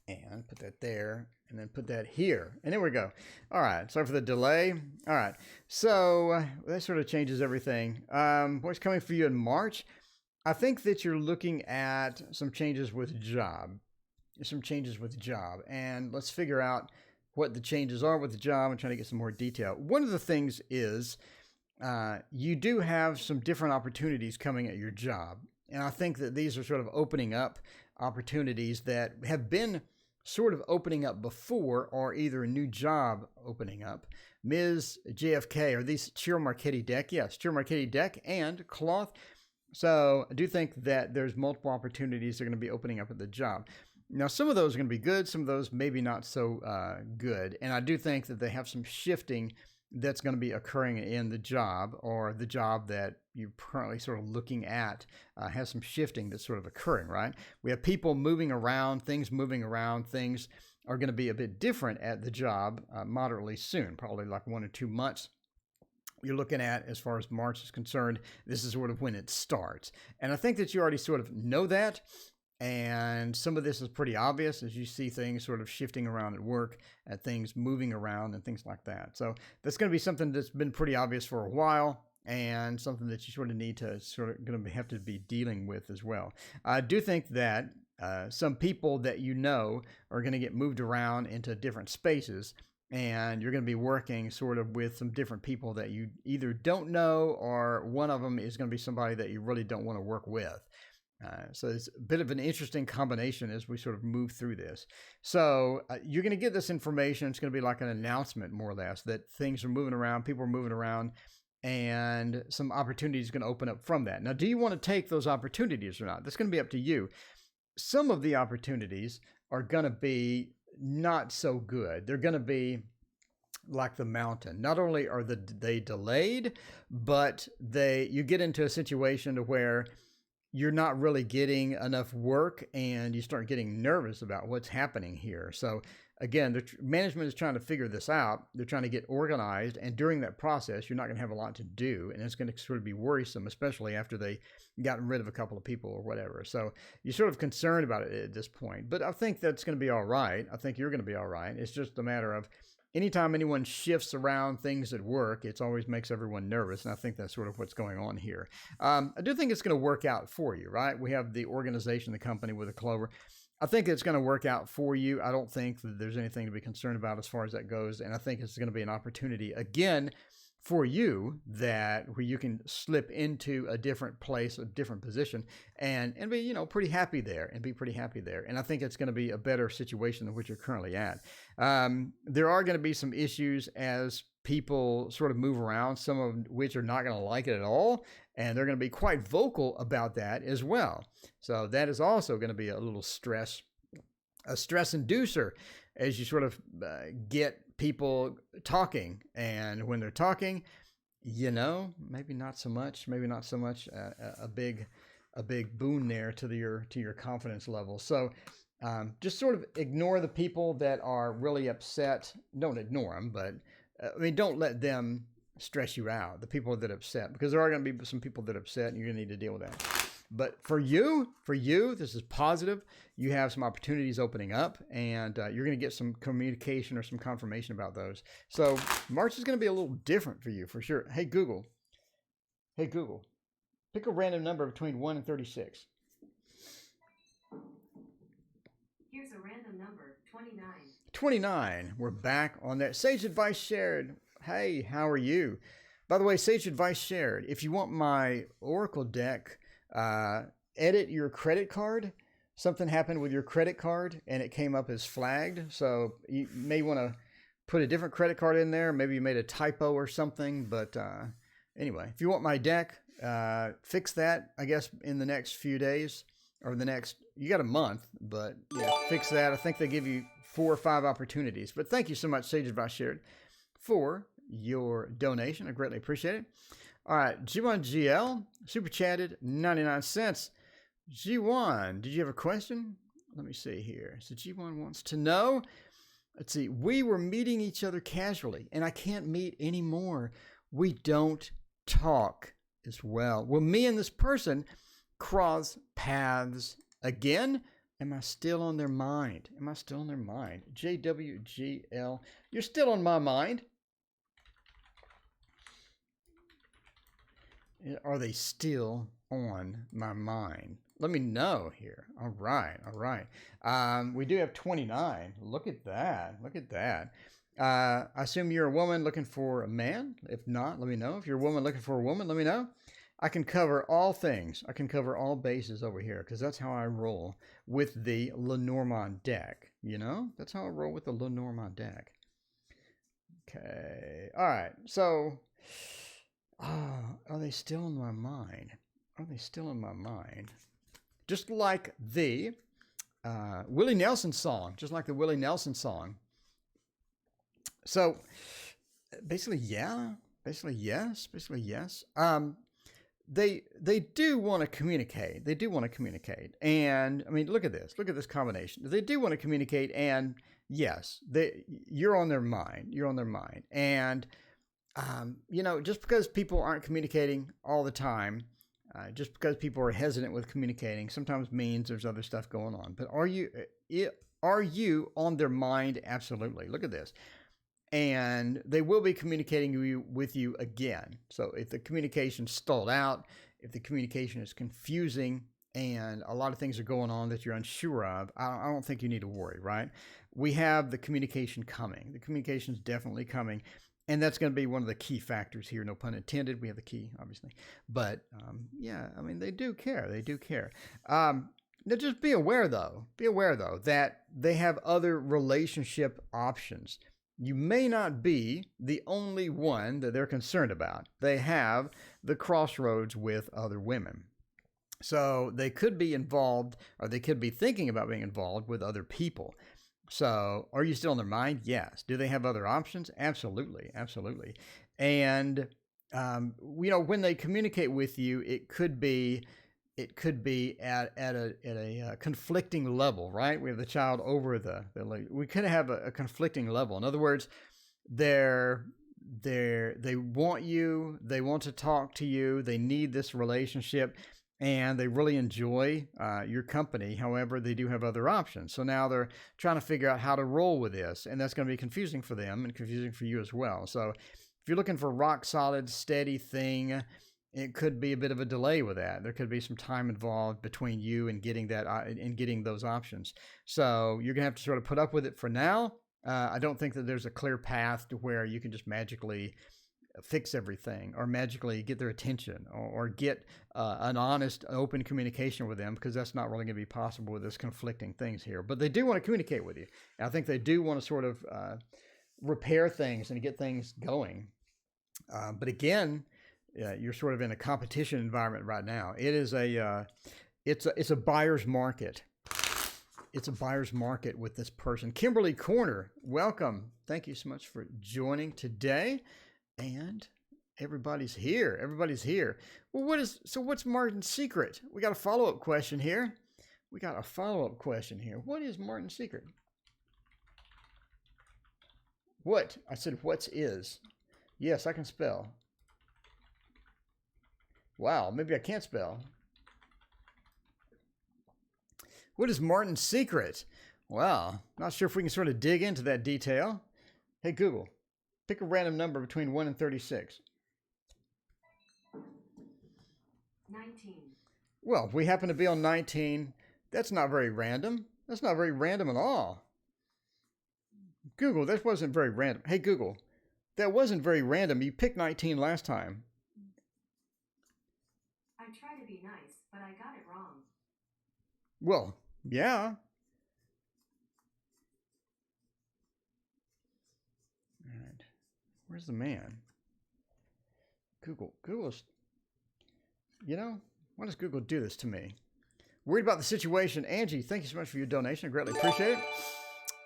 S1: And put that there, and then put that here. And there we go. All right, sorry for the delay. All right, so that sort of changes everything. What's coming for you in March? I think that you're looking at some changes with job. And let's figure out what the changes are with the job and trying to get some more detail. One of the things is you do have some different opportunities coming at your job. And I think that these are sort of opening up opportunities that have been sort of opening up before, or either a new job opening up. Ms. JFK, are these Ciro Marchetti deck? Yes, Ciro Marchetti deck and cloth. So I do think that there's multiple opportunities that are going to be opening up at the job. Now, some of those are going to be good. Some of those maybe not so good. And I do think that they have some shifting that's going to be occurring in the job, or the job that you're currently sort of looking at has some shifting that's sort of occurring, right? We have people moving around, things moving around. Things are going to be a bit different at the job moderately soon, probably like 1 or 2 months. You're looking at, as far as March is concerned, this is sort of when it starts. And I think that you already sort of know that. And some of this is pretty obvious as you see things sort of shifting around at work, at things moving around and things like that. So that's going to be something that's been pretty obvious for a while, and something that you sort of need to sort of going to have to be dealing with as well. I do think that some people that you know are going to get moved around into different spaces, and you're going to be working sort of with some different people that you either don't know, or one of them is going to be somebody that you really don't want to work with. So it's a bit of an interesting combination as we sort of move through this. So you're going to get this information. It's going to be like an announcement, more or less, that things are moving around, people are moving around, and some opportunities are going to open up from that. Now, do you want to take those opportunities or not? That's going to be up to you. Some of the opportunities are going to be not so good. They're going to be like the mountain. Not only are they delayed, but you get into a situation to where you're not really getting enough work and you start getting nervous about what's happening here. So again, the management is trying to figure this out. They're trying to get organized. And during that process, you're not going to have a lot to do. And it's going to sort of be worrisome, especially after they gotten rid of a couple of people or whatever. So you're sort of concerned about it at this point. But I think that's going to be all right. I think you're going to be all right. It's just a matter of anytime anyone shifts around things at work, it always makes everyone nervous. And I think that's sort of what's going on here. I do think it's going to work out for you, right? We have the organization, the company with a clover. I think it's going to work out for you. I don't think that there's anything to be concerned about as far as that goes. And I think it's going to be an opportunity, again, for you where you can slip into a different place, a different position, and be, pretty happy there and be pretty happy there. And I think it's going to be a better situation than what you're currently at. There are going to be some issues as people sort of move around, some of which are not going to like it at all. And they're going to be quite vocal about that as well. So that is also going to be a stress inducer as you sort of get people talking. And when they're talking, maybe not so much a big boon there to your confidence level. So just sort of ignore the people that are really upset. Don't ignore them, but don't let them stress you out, the people that are upset, because there are going to be some people that are upset and you're going to need to deal with that. But for you, this is positive. You have some opportunities opening up, and you're going to get some communication or some confirmation about those. So March is going to be a little different for you, for sure. Hey, Google, pick a random number between 1 and 36.
S2: Here's a random number, 29.
S1: 29. We're back on that. Sage Advice Shared. Hey, how are you? By the way, Sage Advice Shared. If you want my Oracle deck, edit your credit card. Something happened with your credit card and it came up as flagged. So you may want to put a different credit card in there. Maybe you made a typo or something. But anyway, if you want my deck, fix that, I guess, in the next few days or you got a month, but yeah, fix that. I think they give you 4 or 5 opportunities. But thank you so much, Sage Advice Shared, for your donation. I greatly appreciate it. All right, G1GL super chatted 99 cents. G1, did you have a question? Let me see here. So G1 wants to know. Let's see. We were meeting each other casually, and I can't meet anymore. We don't talk as well. Will me and this person cross paths again? Am I still on their mind? JWGL, you're still on my mind. Are they still on my mind? Let me know here. All right. We do have 29. Look at that. I assume you're a woman looking for a man. If not, let me know. If you're a woman looking for a woman, let me know. I can cover all things. I can cover all bases over here because that's how I roll with the Lenormand deck. That's how I roll with the Lenormand deck. Okay. All right. So, are they still in my mind? Just like the Willie Nelson song. So, basically, yes. They do want to communicate. And I mean, look at this combination. They do want to communicate, and yes, you're on their mind. And just because people aren't communicating all the time, just because people are hesitant with communicating, sometimes means there's other stuff going on. But are you on their mind? Absolutely. Look at this. And they will be communicating with you again. So if the communication stalled out, if the communication is confusing and a lot of things are going on that you're unsure of, I don't think you need to worry, right? We have the communication coming. The communication is definitely coming. And that's going to be one of the key factors here. No pun intended. We have the key, obviously. But yeah, I mean, they do care. Now just be aware though, that they have other relationship options. You may not be the only one that they're concerned about. They have the crossroads with other women. So they could be involved, or they could be thinking about being involved with other people. So are you still in their mind? Yes. Do they have other options? Absolutely. Absolutely. And, when they communicate with you, it could be at a conflicting level, right? We have the child over we could have a conflicting level. In other words, they want you, they want to talk to you, they need this relationship, and they really enjoy your company. However, they do have other options. So now they're trying to figure out how to roll with this, and that's going to be confusing for them and confusing for you as well. So if you're looking for a rock solid, steady thing, it could be a bit of a delay with that. There could be some time involved between you and getting that and getting those options. So you're gonna have to sort of put up with it for now. I don't think that there's a clear path to where you can just magically fix everything or magically get their attention or get an honest, open communication with them, because that's not really going to be possible with this conflicting things here. But they do want to communicate with you. And I think they do want to sort of repair things and get things going. But again, you're sort of in a competition environment right now. It is it's a buyer's market. It's a buyer's market with this person. Kimberly Corner, welcome. Thank you so much for joining today. And everybody's here. Everybody's here. Well, what's Martin's secret? We got a follow-up question here. What is Martin's secret? What? I said, what's is? Yes, I can spell. Wow, maybe I can't spell. What is Martin's secret? Well, not sure if we can sort of dig into that detail. Hey, Google, pick a random number between 1 and 36.
S2: 19.
S1: Well, we happen to be on 19. That's not very random. That's not very random at all. Google, that wasn't very random. Hey, Google, that wasn't very random. You picked 19 last time.
S2: I try to be nice, but I got it wrong.
S1: Well, yeah. All right. Where's the man? Google's, why does Google do this to me? Worried about the situation. Angie, thank you so much for your donation. I greatly appreciate it.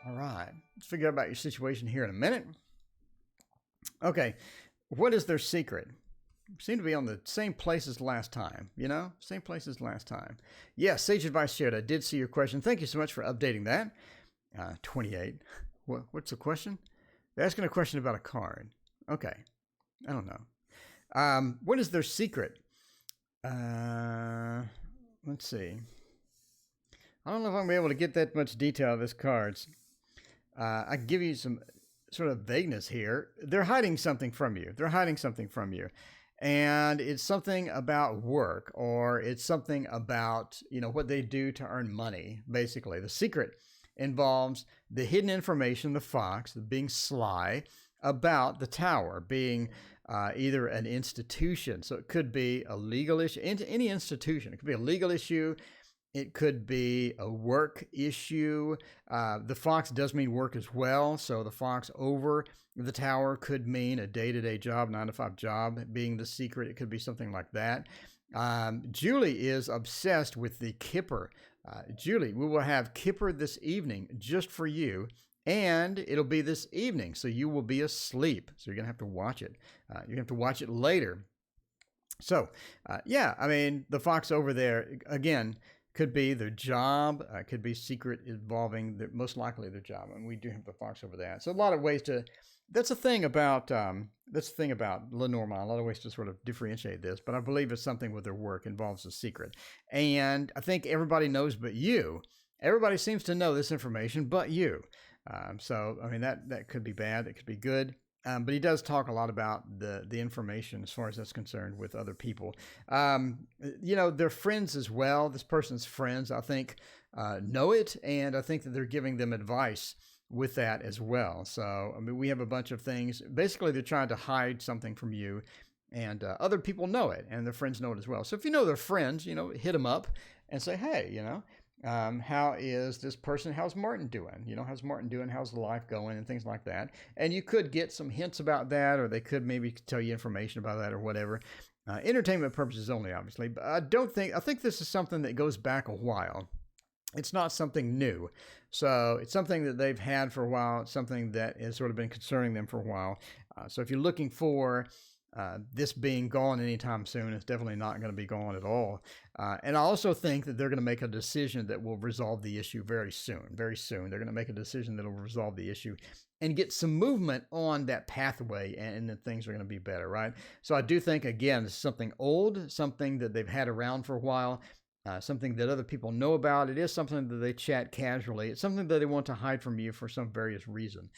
S1: All right. Let's figure out about your situation here in a minute. Okay. What is their secret? Seem to be on the same place as last time, Same place as last time. Yes, Sage Advice shared. I did see your question. Thank you so much for updating that. 28. What's the question? They're asking a question about a card. Okay. I don't know. What is their secret? Let's see. I don't know if I'm going to be able to get that much detail of this cards. I can give you some sort of vagueness here. They're hiding something from you. And it's something about work, or it's something about, what they do to earn money, basically. The secret involves the hidden information, the fox, being sly, about the tower, being either an institution. So it could be a legal issue, any institution. It could be a legal issue. It could be a work issue. The fox does mean work as well. So the fox over the tower could mean a day-to-day job, 9-to-5 job, being the secret. It could be something like that. Julie is obsessed with the Kipper. Julie, we will have Kipper this evening just for you. And it'll be this evening, so you will be asleep. So you're going to have to watch it. You're going to have to watch it later. So, the fox over there, again, could be their job, could be secret involving, most likely their job. And we do have the fox over that. So a lot of ways to, that's the thing about Lenormand, a lot of ways to sort of differentiate this. But I believe it's something with their work involves a secret. And I think everybody knows but you. Everybody seems to know this information but you. That could be bad. It could be good. But he does talk a lot about the information as far as that's concerned with other people. They're friends as well. This person's friends, I think, know it. And I think that they're giving them advice with that as well. So, we have a bunch of things. Basically, they're trying to hide something from you. And other people know it. And their friends know it as well. So if you know their friends, hit them up and say, hey, How is this person? How's Martin doing? How's Martin doing? How's life going? And things like that. And you could get some hints about that, or they could maybe tell you information about that or whatever. Entertainment purposes only, obviously. But I think this is something that goes back a while. It's not something new. So it's something that they've had for a while. It's something that has sort of been concerning them for a while. So if you're looking for this being gone anytime soon, it's definitely not going to be gone at all. And I also think that they're going to make a decision that will resolve the issue very soon. Very soon. They're going to make a decision that will resolve the issue and get some movement on that pathway, and then things are going to be better, right? So I do think, again, it's something old, something that they've had around for a while, something that other people know about. It is something that they chat casually. It's something that they want to hide from you for some various reason.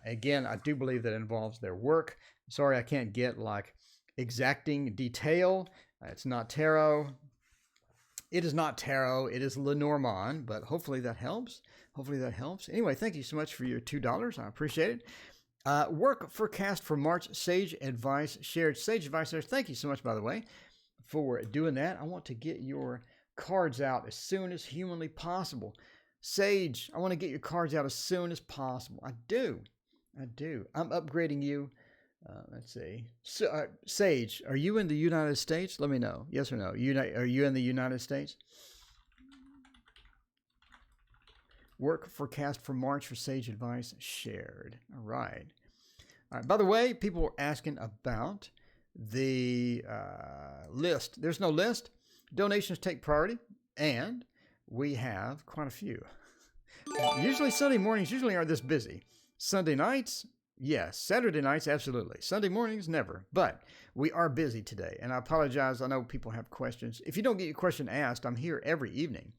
S1: Again, I do believe that it involves their work. Sorry, I can't get like exacting detail. It's not tarot. It is not tarot. It is Lenormand, but hopefully that helps. Hopefully that helps. Anyway, thank you so much for your $2. I appreciate it. Work forecast for March. Sage advice shared. Sage advice shared. Thank you so much, by the way, for doing that. I want to get your cards out as soon as humanly possible. Sage, I want to get your cards out as soon as possible. I do. I'm upgrading you. Let's see. So, Sage, are you in the United States? Let me know. Yes or no? Are you in the United States? Work forecast for March for Sage advice shared. All right. By the way, people were asking about the list. There's no list. Donations take priority, and we have quite a few. Usually Sunday mornings aren't this busy. Sunday nights, yes. Saturday nights, absolutely. Sunday mornings, never. But we are busy today, and I apologize. I know people have questions. If you don't get your question asked, I'm here every evening.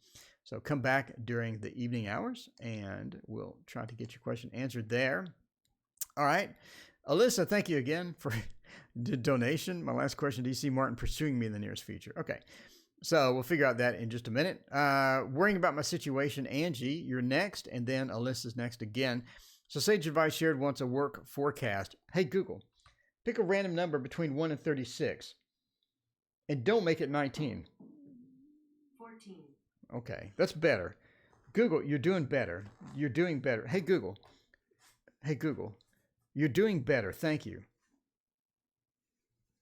S1: So come back during the evening hours, and we'll try to get your question answered there. All right. Alyssa, thank you again for the donation. My last question, do you see Martin pursuing me in the nearest future? Okay. So we'll figure out that in just a minute. Worrying about my situation, Angie, you're next, and then Alyssa's next again. So Sage Advice Shared wants a work forecast. Hey, Google, pick a random number between 1 and 36, and don't make it 19.
S2: 14.
S1: Okay, that's better. Google, you're doing better. You're doing better. Hey, Google, you're doing better. Thank you.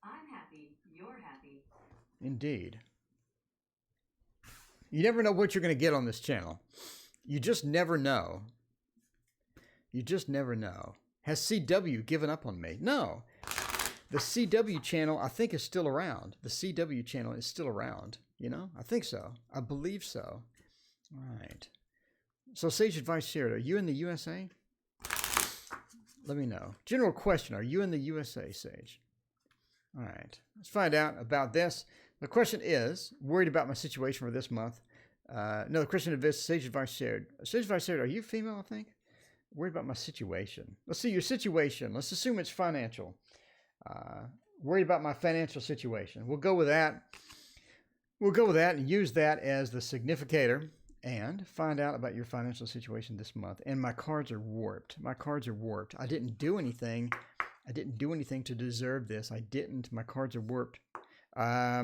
S2: I'm happy. You're happy.
S1: Indeed. You never know what you're going to get on this channel. You just never know. You just never know. Has CW given up on me? No. The CW channel, I think, is still around. The CW channel is still around. I think so. I believe so. All right. So Sage Advice Shared, are you in the USA? Let me know. General question, are you in the USA, Sage? All right. Let's find out about this. The question is, worried about my situation for this month. No, the question of this, Sage Advice Shared. Sage Advice Shared, are you female, I think? Worried about my situation. Let's see your situation. Let's assume it's financial. Worried about my financial situation. We'll go with that. We'll go with that and use that as the significator and find out about your financial situation this month. And my cards are warped. My cards are warped. I didn't do anything. I didn't do anything to deserve this. I didn't. My cards are warped. Yeah.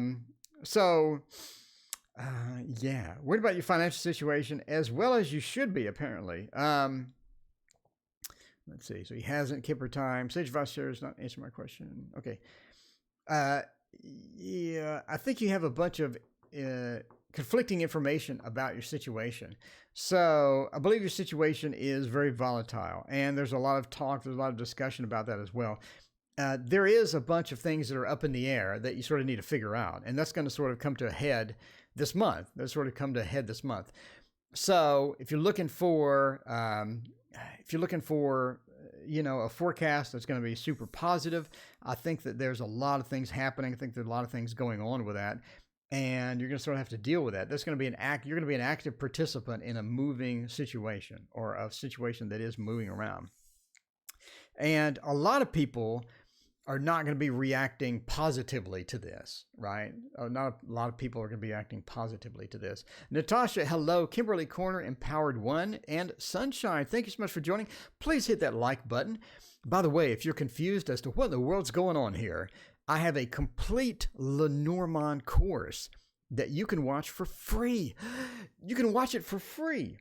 S1: Worried about your financial situation as well as you should be, apparently. Let's see. So he hasn't. Kipper time. Sage Advice Shared is not answering my question. Okay. Yeah, I think you have a bunch of conflicting information about your situation. So I believe your situation is very volatile, and there's a lot of talk, there's a lot of discussion about that as well. There is a bunch of things that are up in the air that you sort of need to figure out, and that's going to sort of come to a head this month. So if you're looking for, a forecast that's going to be super positive, I think that there's a lot of things happening. I think there's a lot of things going on with that, and you're going to sort of have to deal with that. That's going to be you're going to be an active participant in a moving situation, or a situation that is moving around. And a lot of people are not going to be reacting positively to this, right? Not a lot of people are going to be acting positively to this. Natasha, hello. Kimberly Corner, Empowered One, and Sunshine, thank you so much for joining. Please hit that like button. By the way, if you're confused as to what in the world's going on here, I have a complete Lenormand course that you can watch for free. You can watch it for free.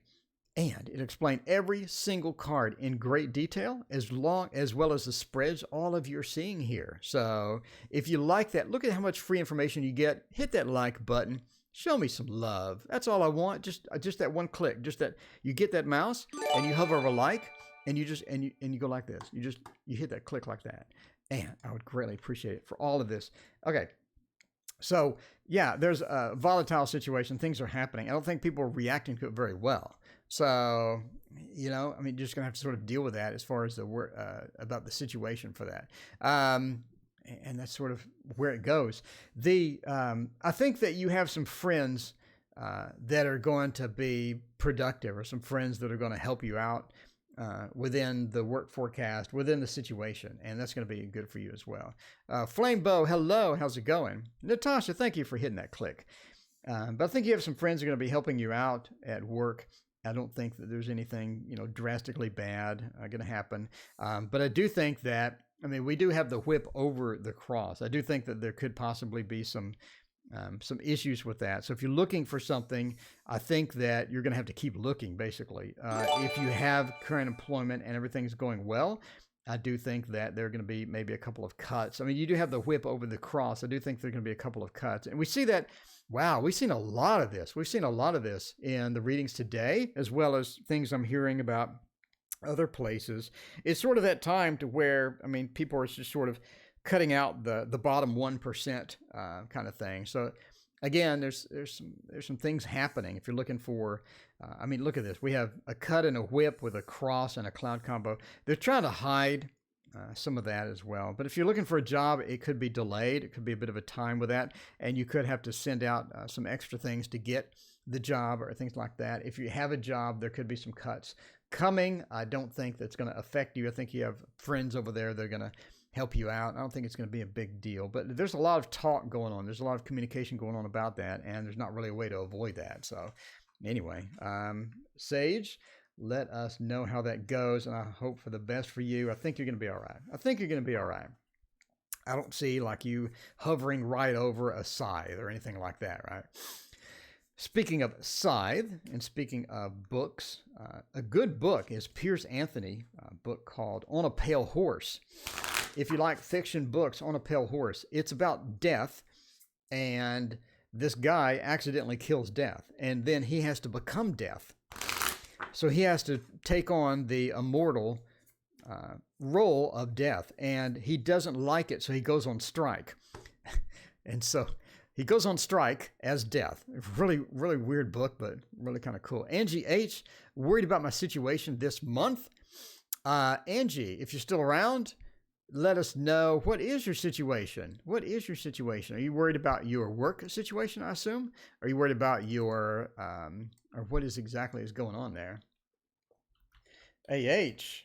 S1: And it explained every single card in great detail, as well as the spreads, all of you're seeing here. So if you like that, look at how much free information you get. Hit that like button. Show me some love. That's all I want. Just that one click. Just that you get that mouse and you hover over like, and you just and you go like this. You hit that click like that. And I would greatly appreciate it for all of this. Okay. So yeah, there's a volatile situation. Things are happening. I don't think people are reacting to it very well. So, you know, I mean, you're just going to have to sort of deal with that as far as about the situation for that. And that's sort of where it goes. I think that you have some friends that are going to be productive, or some friends that are going to help you out within the work forecast, within the situation. And that's going to be good for you as well. Flamebow, hello. How's it going? Natasha, thank you for hitting that click. But I think you have some friends who are going to be helping you out at work. I don't think that there's anything, you know, drastically bad going to happen. But I do think that, I mean, we do have the whip over the cross. I do think that there could possibly be some issues with that. So if you're looking for something, I think that you're going to have to keep looking, basically. If you have current employment and everything's going well, I do think that there are going to be maybe a couple of cuts. I mean, you do have the whip over the cross. I do think there are going to be a couple of cuts. And we see that, wow, we've seen a lot of this. We've seen a lot of this in the readings today, as well as things I'm hearing about other places. It's sort of that time to where, I mean, people are just sort of cutting out the bottom 1% kind of thing. So again, there's some things happening. If you're looking for, I mean, look at this. We have a cut and a whip with a cross and a cloud combo. They're trying to hide some of that as well. But if you're looking for a job, it could be delayed. It could be a bit of a time with that. And you could have to send out some extra things to get the job or things like that. If you have a job, there could be some cuts coming. I don't think that's going to affect you. I think you have friends over there that are going to help you out. I don't think it's going to be a big deal, but there's a lot of talk going on. There's a lot of communication going on about that, and there's not really a way to avoid that. So anyway, Sage, let us know how that goes, and I hope for the best for you. I think you're going to be all right. I think you're going to be all right. I don't see like you hovering right over a scythe or anything like that, right? Speaking of scythe and speaking of books, a good book is Piers Anthony, a book called On a Pale Horse. If you like fiction books, On a Pale Horse, it's about death, and this guy accidentally kills death, and then he has to become death. So he has to take on the immortal role of death, and he doesn't like it, so he goes on strike. And so he goes on strike as death. Really, really weird book, but really kind of cool. Angie H., worried about my situation this month. Angie, if you're still around, let us know, what is your situation? What is your situation? Are you worried about your work situation, I assume? Are you worried about your, or what is exactly is going on there? AH.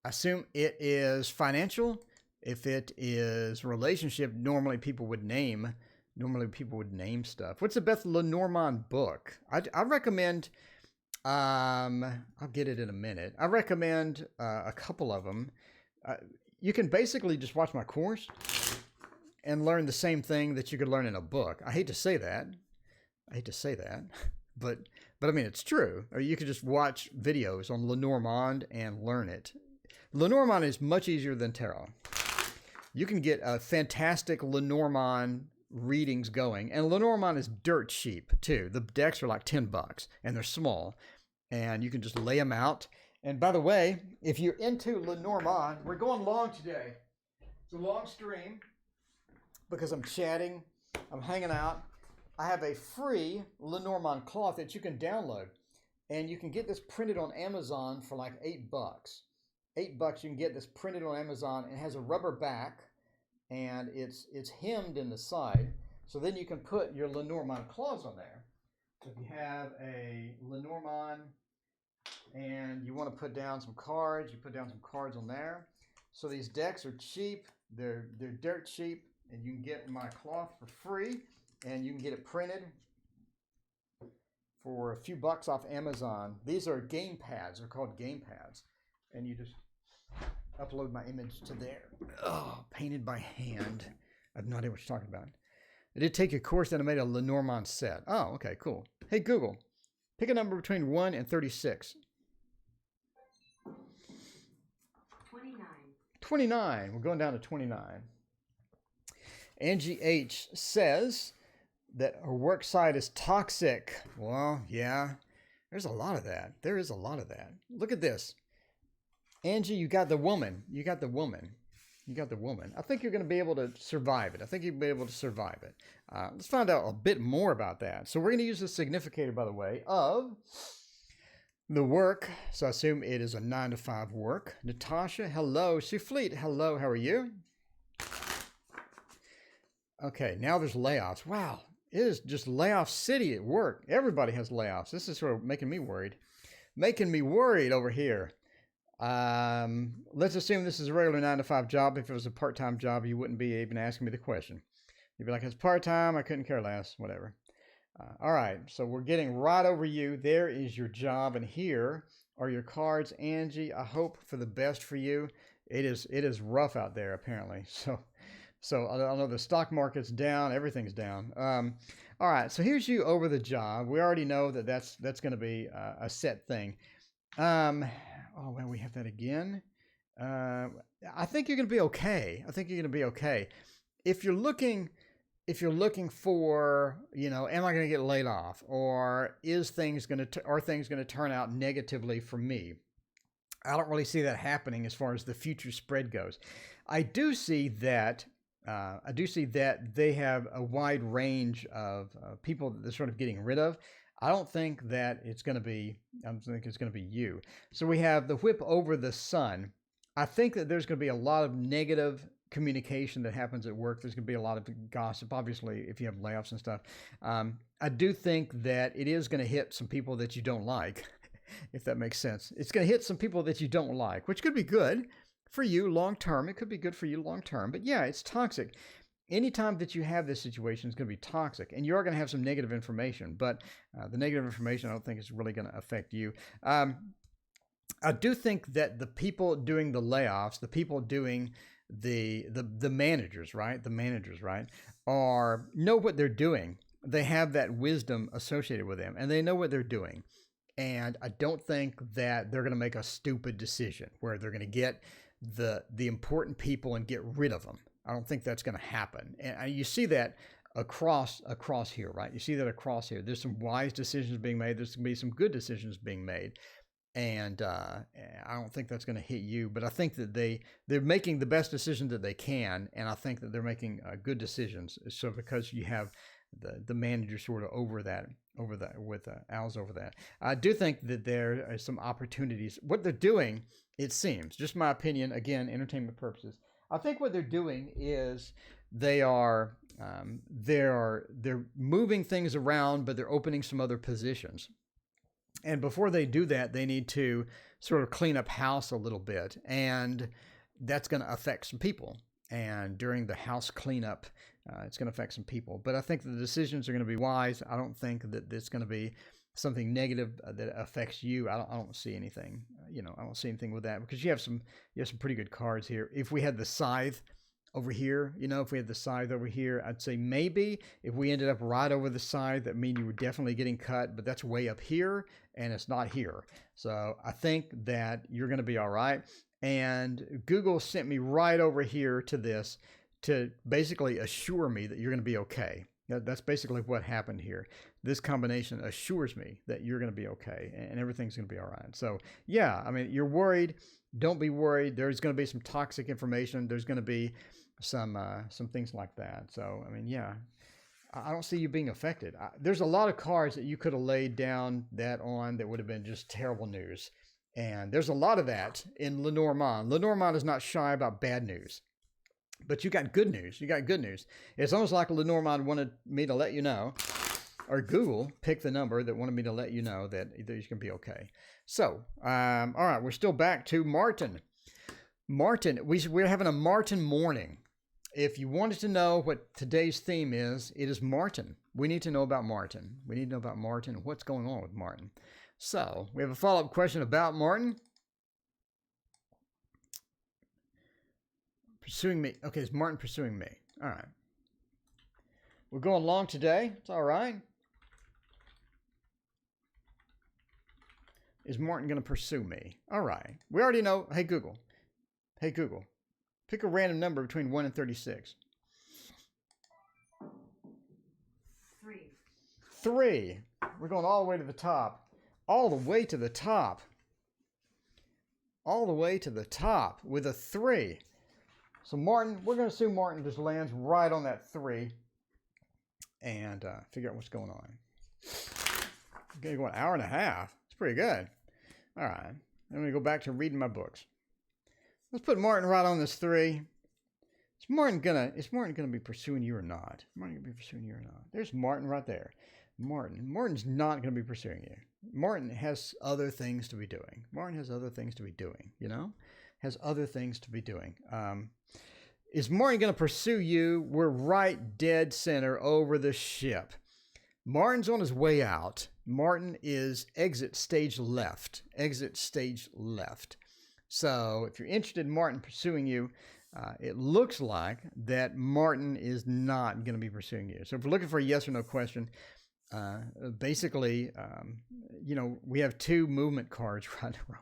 S1: I assume it is financial. If it is relationship, normally people would name stuff. What's the best Lenormand book? I recommend, I'll get it in a minute. I recommend a couple of them. You can basically just watch my course and learn the same thing that you could learn in a book. I hate to say that, but I mean, it's true. Or you could just watch videos on Lenormand and learn it. Lenormand is much easier than tarot. You can get a fantastic Lenormand readings going, and Lenormand is dirt cheap too. The decks are like $10 and they're small, and you can just lay them out. And by the way, if you're into Lenormand, we're going long today. It's a long stream because I'm chatting, I'm hanging out. I have a free Lenormand cloth that you can download, and you can get this printed on Amazon for like $8. $8 you can get this printed on Amazon. It has a rubber back, and it's hemmed in the side, so then you can put your Lenormand claws on there. So if you have a Lenormand and you want to put down some cards, you put down some cards on there. So these decks are cheap. They're dirt cheap, and you can get my cloth for free, and you can get it printed for a few bucks off Amazon. These are game pads. They're called game pads, and you just upload my image to there. Oh, painted by hand. I have no idea what you're talking about. I did take a course that I made a Lenormand set. Oh, okay, cool. Hey, Google, pick a number between 1 and 36.
S2: 29.
S1: 29. We're going down to 29. Angie H. says that her work site is toxic. Well, yeah, there's a lot of that. There is a lot of that. Look at this. Angie, you got the woman. You got the woman. You got the woman. I think you're going to be able to survive it. I think you'll be able to survive it. Let's find out a bit more about that. So we're going to use the significator, by the way, of the work. So I assume it is a 9 to 5 work. Natasha, hello. Sufleet, hello. How are you? Okay, now there's layoffs. Wow, it is just layoff city at work. Everybody has layoffs. This is sort of making me worried. Making me worried over here. Let's assume this is a regular 9 to 5 job. If it was a part-time job, you wouldn't be even asking me the question. You'd be like, it's part-time, I couldn't care less, whatever. All right, so we're getting right over you. There is your job, and here are your cards. Angie, I hope for the best for you. It is rough out there, apparently. So I know the stock market's down, everything's down. All right, so here's you over the job. We already know that that's going to be a set thing. Oh, well, we have that again. I think you're going to be okay. I think you're going to be okay. If you're looking for, am I going to get laid off, or are things going to turn out negatively for me? I don't really see that happening as far as the future spread goes. I do see that they have a wide range of people that they're sort of getting rid of. I don't think that it's going to be, I think it's going to be you. So we have the whip over the sun. I think that there's going to be a lot of negative communication that happens at work. There's going to be a lot of gossip, obviously, if you have layoffs and stuff. I do think that it is going to hit some people that you don't like, if that makes sense. It's going to hit some people that you don't like, which could be good for you long term. It could be good for you long term. But yeah, it's toxic. Anytime that you have this situation, it's going to be toxic, and you are going to have some negative information, but the negative information I don't think is really going to affect you. I do think that the people doing the layoffs, the people doing the managers, right? The managers, right, know what they're doing. They have that wisdom associated with them, and they know what they're doing. And I don't think that they're going to make a stupid decision where they're going to get the important people and get rid of them. I don't think that's going to happen. And you see that across here, right? You see that across here. There's some wise decisions being made. There's going to be some good decisions being made. And I don't think that's going to hit you. But I think that they're making the best decision that they can. And I think that they're making good decisions. So because you have the manager sort of over that with Al's over that. I do think that there are some opportunities. What they're doing, it seems, just my opinion, again, entertainment purposes, I think what they're doing is they're moving things around, but they're opening some other positions. And before they do that, they need to sort of clean up house a little bit, and that's going to affect some people. And during the house cleanup, it's going to affect some people. But I think the decisions are going to be wise. I don't think that it's going to be something negative that affects you. I don't see anything. I don't see anything with that, because you have some pretty good cards here. If we had the scythe over here, I'd say maybe if we ended up right over the scythe, that means you were definitely getting cut, but that's way up here and it's not here. So I think that you're going to be all right. And Google sent me right over here to this to basically assure me that you're going to be okay. That's basically what happened here. This combination assures me that you're going to be okay and everything's going to be all right. So yeah, I mean, you're worried. Don't be worried. There's going to be some toxic information. There's going to be some things like that. So, I mean, yeah, I don't see you being affected. There's a lot of cards that you could have laid down that would have been just terrible news. And there's a lot of that in Lenormand. Lenormand is not shy about bad news. But you got good news. It's almost like Lenormand wanted me to let you know, or Google picked the number that wanted me to let you know that you're going to be okay. So, all right, we're still back to Martin. Martin, we're having a Martin morning. If you wanted to know what today's theme is, it is Martin. We need to know about Martin. We need to know about Martin and what's going on with Martin. So, we have a follow-up question about Martin. Pursuing me. Okay, is Martin pursuing me? All right. We're going long today. It's all right. Is Martin going to pursue me? All right. We already know. Hey, Google. Hey, Google. Pick a random number between 1 and 36.
S2: 3.
S1: 3. We're going all the way to the top. All the way to the top. All the way to the top with a 3. So Martin, we're going to assume Martin just lands right on that 3 and figure out what's going on. I'm going to go an hour and a half. It's pretty good. All right. I'm going to go back to reading my books. Let's put Martin right on this 3. Is Martin gonna be pursuing you or not? Is Martin gonna be pursuing you or not? There's Martin right there. Martin's not gonna be pursuing you. Martin has other things to be doing. Martin has other things to be doing, you know? Has other things to be doing. Is Martin gonna pursue you? We're right dead center over the ship. Martin's on his way out. Martin is exit stage left. Exit stage left. So if you're interested in Martin pursuing you, it looks like that Martin is not going to be pursuing you. So if we're looking for a yes or no question, basically, we have 2 movement cards right in a row.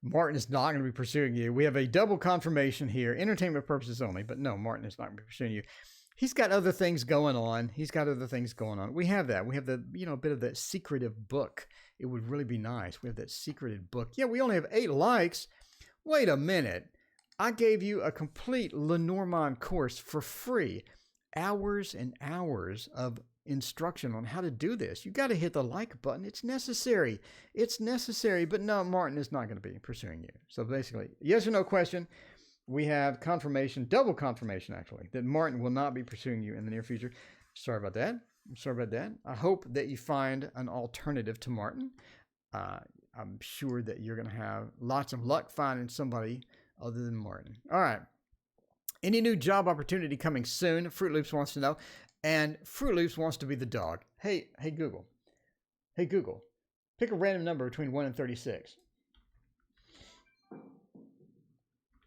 S1: Martin is not going to be pursuing you. We have a double confirmation here, entertainment purposes only, but no, Martin is not going to be pursuing you. He's got other things going on. We have that. We have the, a bit of that secretive book. It would really be nice. We have that secretive book. Yeah, we only have 8 likes. Wait a minute. I gave you a complete Lenormand course for free. Hours and hours of instruction on how to do this. You got to hit the like button. It's necessary. It's necessary. But no, Martin is not going to be pursuing you. So basically, yes or no question. We have confirmation, double confirmation actually, that Martin will not be pursuing you in the near future. Sorry about that. I hope that you find an alternative to Martin. I'm sure that you're going to have lots of luck finding somebody other than Martin. All right. Any new job opportunity coming soon? Fruit Loops wants to know. And Fruit Loops wants to be the dog. Hey, Google. Hey, Google. Pick a random number between 1 and 36.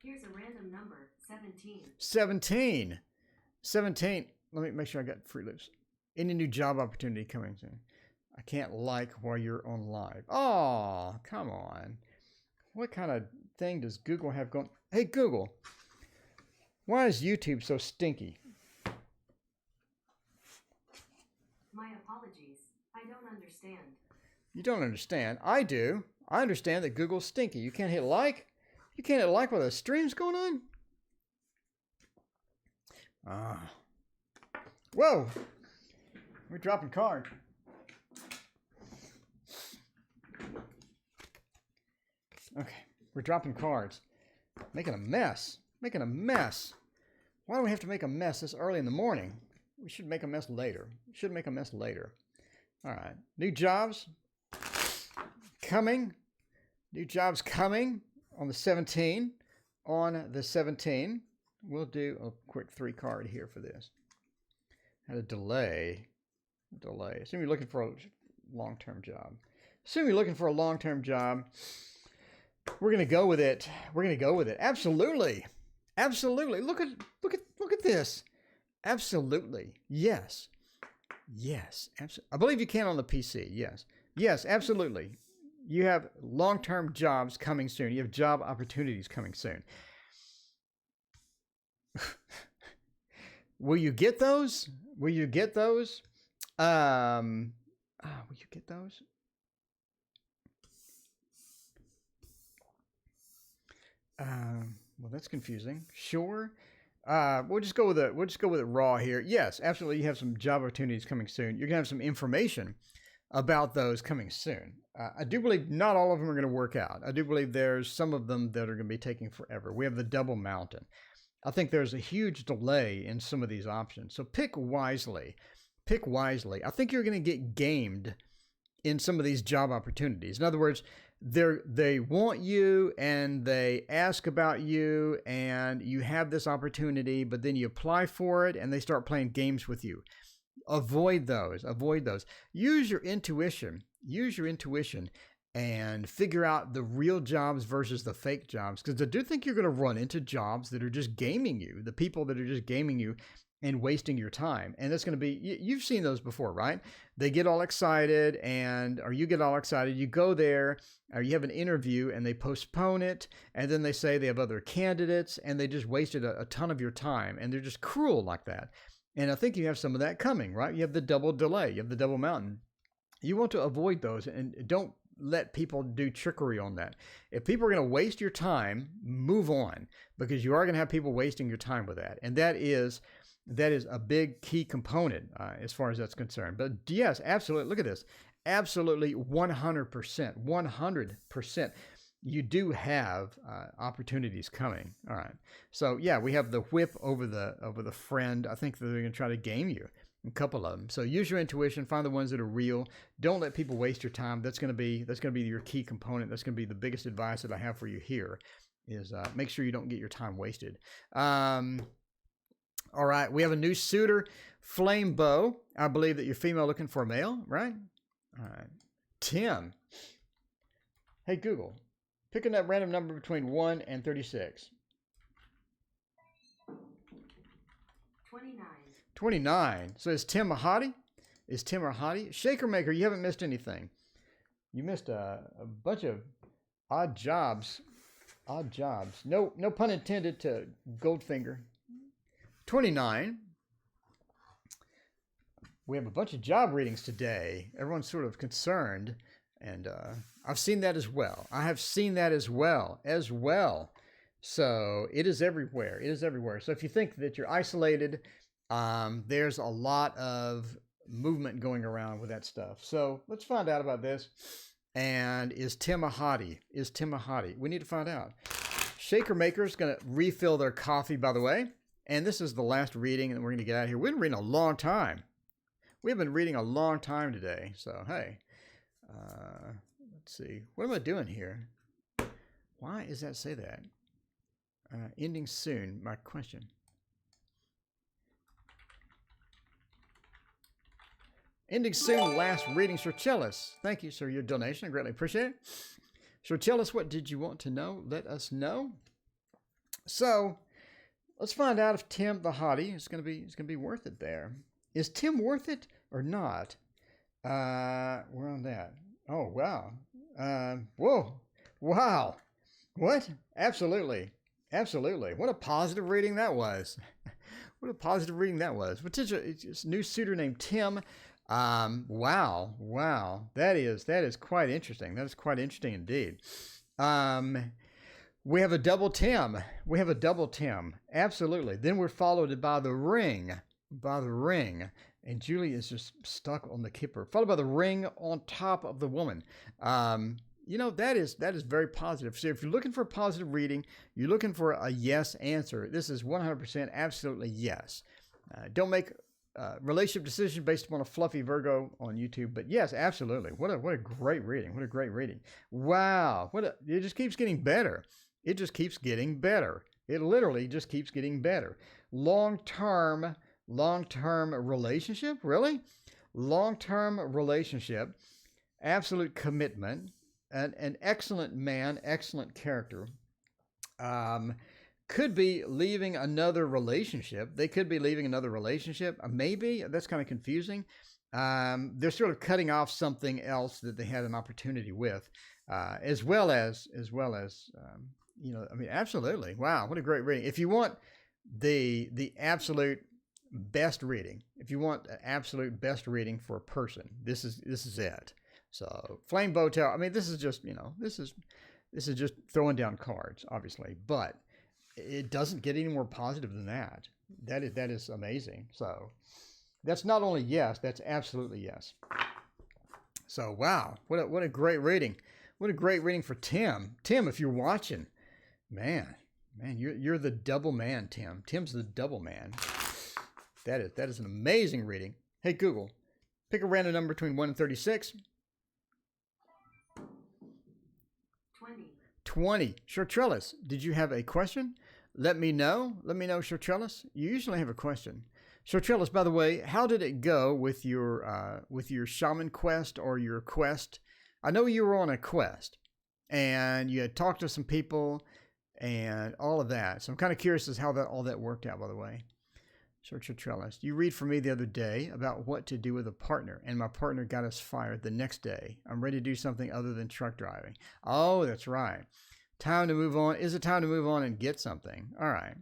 S2: Here's a random number, 17.
S1: 17. Let me make sure I got Fruit Loops. Any new job opportunity coming soon? I can't like while you're on live. Oh, come on. What kind of thing does Google have going? Hey, Google. Why is YouTube so stinky?
S2: My apologies. I don't understand.
S1: You don't understand. I do. I understand that Google's stinky. You can't hit like? You can't hit like while the stream's going on? Whoa. We're dropping cards. Okay, we're dropping cards. Making a mess. Why do we have to make a mess this early in the morning? We should make a mess later. All right. New jobs coming. On the 17. We'll do a quick 3 card here for this. Had a delay. Assume you're looking for a long-term job. We're going to go with it. Absolutely. Look at this. Absolutely. Yes. Absolutely. I believe you can on the PC. Yes, absolutely. You have long-term jobs coming soon. You have job opportunities coming soon. Will you get those? Well, that's confusing. Sure. We'll just go with it raw here. Yes, absolutely. You have some job opportunities coming soon. You're gonna have some information about those coming soon. I do believe not all of them are going to work out. I do believe there's some of them that are going to be taking forever. We have the double mountain. I think there's a huge delay in some of these options. So pick wisely. I think you're going to get gamed in some of these job opportunities. In other words, they want you and they ask about you and you have this opportunity, but then you apply for it and they start playing games with you. Avoid those. Use your intuition. and figure out the real jobs versus the fake jobs. Because I do think you're going to run into jobs that are just gaming you, the people that are just gaming you and wasting your time. And that's going to be, you've seen those before, right? They get all excited or you get all excited, you go there, or you have an interview and they postpone it. And then they say they have other candidates and they just wasted a ton of your time. And they're just cruel like that. And I think you have some of that coming, right? You have the double delay, you have the double mountain. You want to avoid those and don't let people do trickery on that. If people are going to waste your time, move on, because you are going to have people wasting your time with that. And that is a big key component as far as that's concerned. But yes, absolutely. Look at this. Absolutely 100%. 100%. You do have opportunities coming. All right. So yeah, we have the whip over the friend. I think they're going to try to game you. A couple of them. So use your intuition. Find the ones that are real. Don't let people waste your time. That's going to be your key component. That's going to be the biggest advice that I have for you here. Is make sure you don't get your time wasted. All right, we have a new suitor, Flame Bow. I believe that you're female looking for a male, right? All right. Tim. Hey, Google, picking that random number between 1 and 36.
S2: 29.
S1: 29. So is Tim a hottie? Is Tim a hottie? Shaker Maker, you haven't missed anything. You missed a bunch of odd jobs. Odd jobs. No pun intended to Goldfinger. 29. We have a bunch of job readings today. Everyone's sort of concerned, and I've seen that as well. I have seen that as well. So it is everywhere. It is everywhere. So if you think that you're isolated, there's a lot of movement going around with that stuff. So let's find out about this. And is Tim a hottie? Is Tim a hottie? We need to find out. Shaker Maker is going to refill their coffee, by the way. And this is the last reading, and we're going to get out of here. We've been reading a long time. We've been reading a long time today. So, hey, let's see. What am I doing here? Why does that say that? Ending soon, my question. Ending soon, last reading, Shorchellis. Thank you, sir, your donation. I greatly appreciate it. Shorchellis, what did you want to know? Let us know. So, let's find out if Tim the hottie is going to be worth it there. Is Tim worth it or not? We're on that. Oh, wow. Whoa. Wow. What? Absolutely. Absolutely. What a positive reading that was. What a positive reading that was. It's a new suitor named Tim. Wow. That is quite interesting. That is quite interesting indeed. We have a double Tim. Absolutely. Then we're followed by the ring. And Julie is just stuck on the kipper. Followed by the ring on top of the woman. That is very positive. So if you're looking for a positive reading, you're looking for a yes answer. This is 100% absolutely yes. Don't make relationship decision based upon a fluffy Virgo on YouTube, but yes, absolutely. What a great reading. What a great reading. Wow. It just keeps getting better. It just keeps getting better. It literally just keeps getting better. Long-term relationship, really? Long-term relationship, absolute commitment, an excellent man, excellent character. Could be leaving another relationship. They could be leaving another relationship. Maybe. That's kind of confusing. They're sort of cutting off something else that they had an opportunity with, as well as absolutely. Wow, what a great reading. If you want the absolute best reading, if you want an absolute best reading for a person, this is it. So Flame Bow Tower. This is just this is just throwing down cards, obviously, but it doesn't get any more positive than that. That is amazing. So that's not only yes, that's absolutely yes. So wow, what a great reading. What a great reading for Tim. Tim, if you're watching, man, you're the double man, Tim. Tim's the double man. That is an amazing reading. Hey Google, pick a random number between 1 and 36. 20. Shortrellis, did you have a question? Let me know, Shortrellis. You usually have a question. Shortrellis, by the way, how did it go with your shaman quest or your quest I know you were on a quest and you had talked to some people and all of that. So I'm kind of curious as how all that worked out, by the way. Search your trellis. You read for me the other day about what to do with a partner, and my partner got us fired the next day. I'm ready to do something other than truck driving. Oh, that's right. Time to move on. Is it time to move on and get something? All right.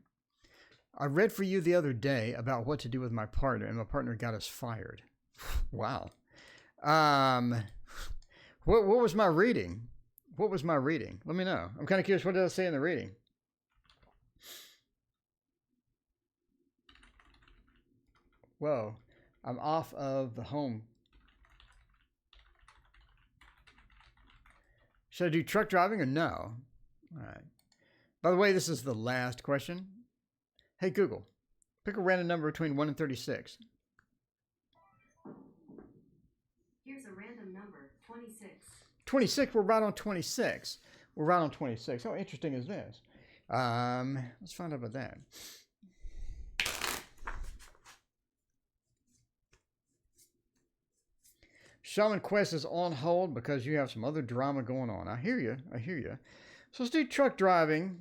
S1: I read for you the other day about what to do with my partner, and my partner got us fired. Wow. What was my reading? What was my reading? Let me know. I'm kind of curious. What did I say in the reading? Whoa, I'm off of the home. Should I do truck driving or no? All right. By the way, this is the last question. Hey, Google, pick a random number between 1 and 36.
S2: Here's a random number, 26.
S1: 26, we're right on 26. We're right on 26. How interesting is this? Let's find out about that. Shaman Quest is on hold because you have some other drama going on. I hear you. I hear you. So let's do truck driving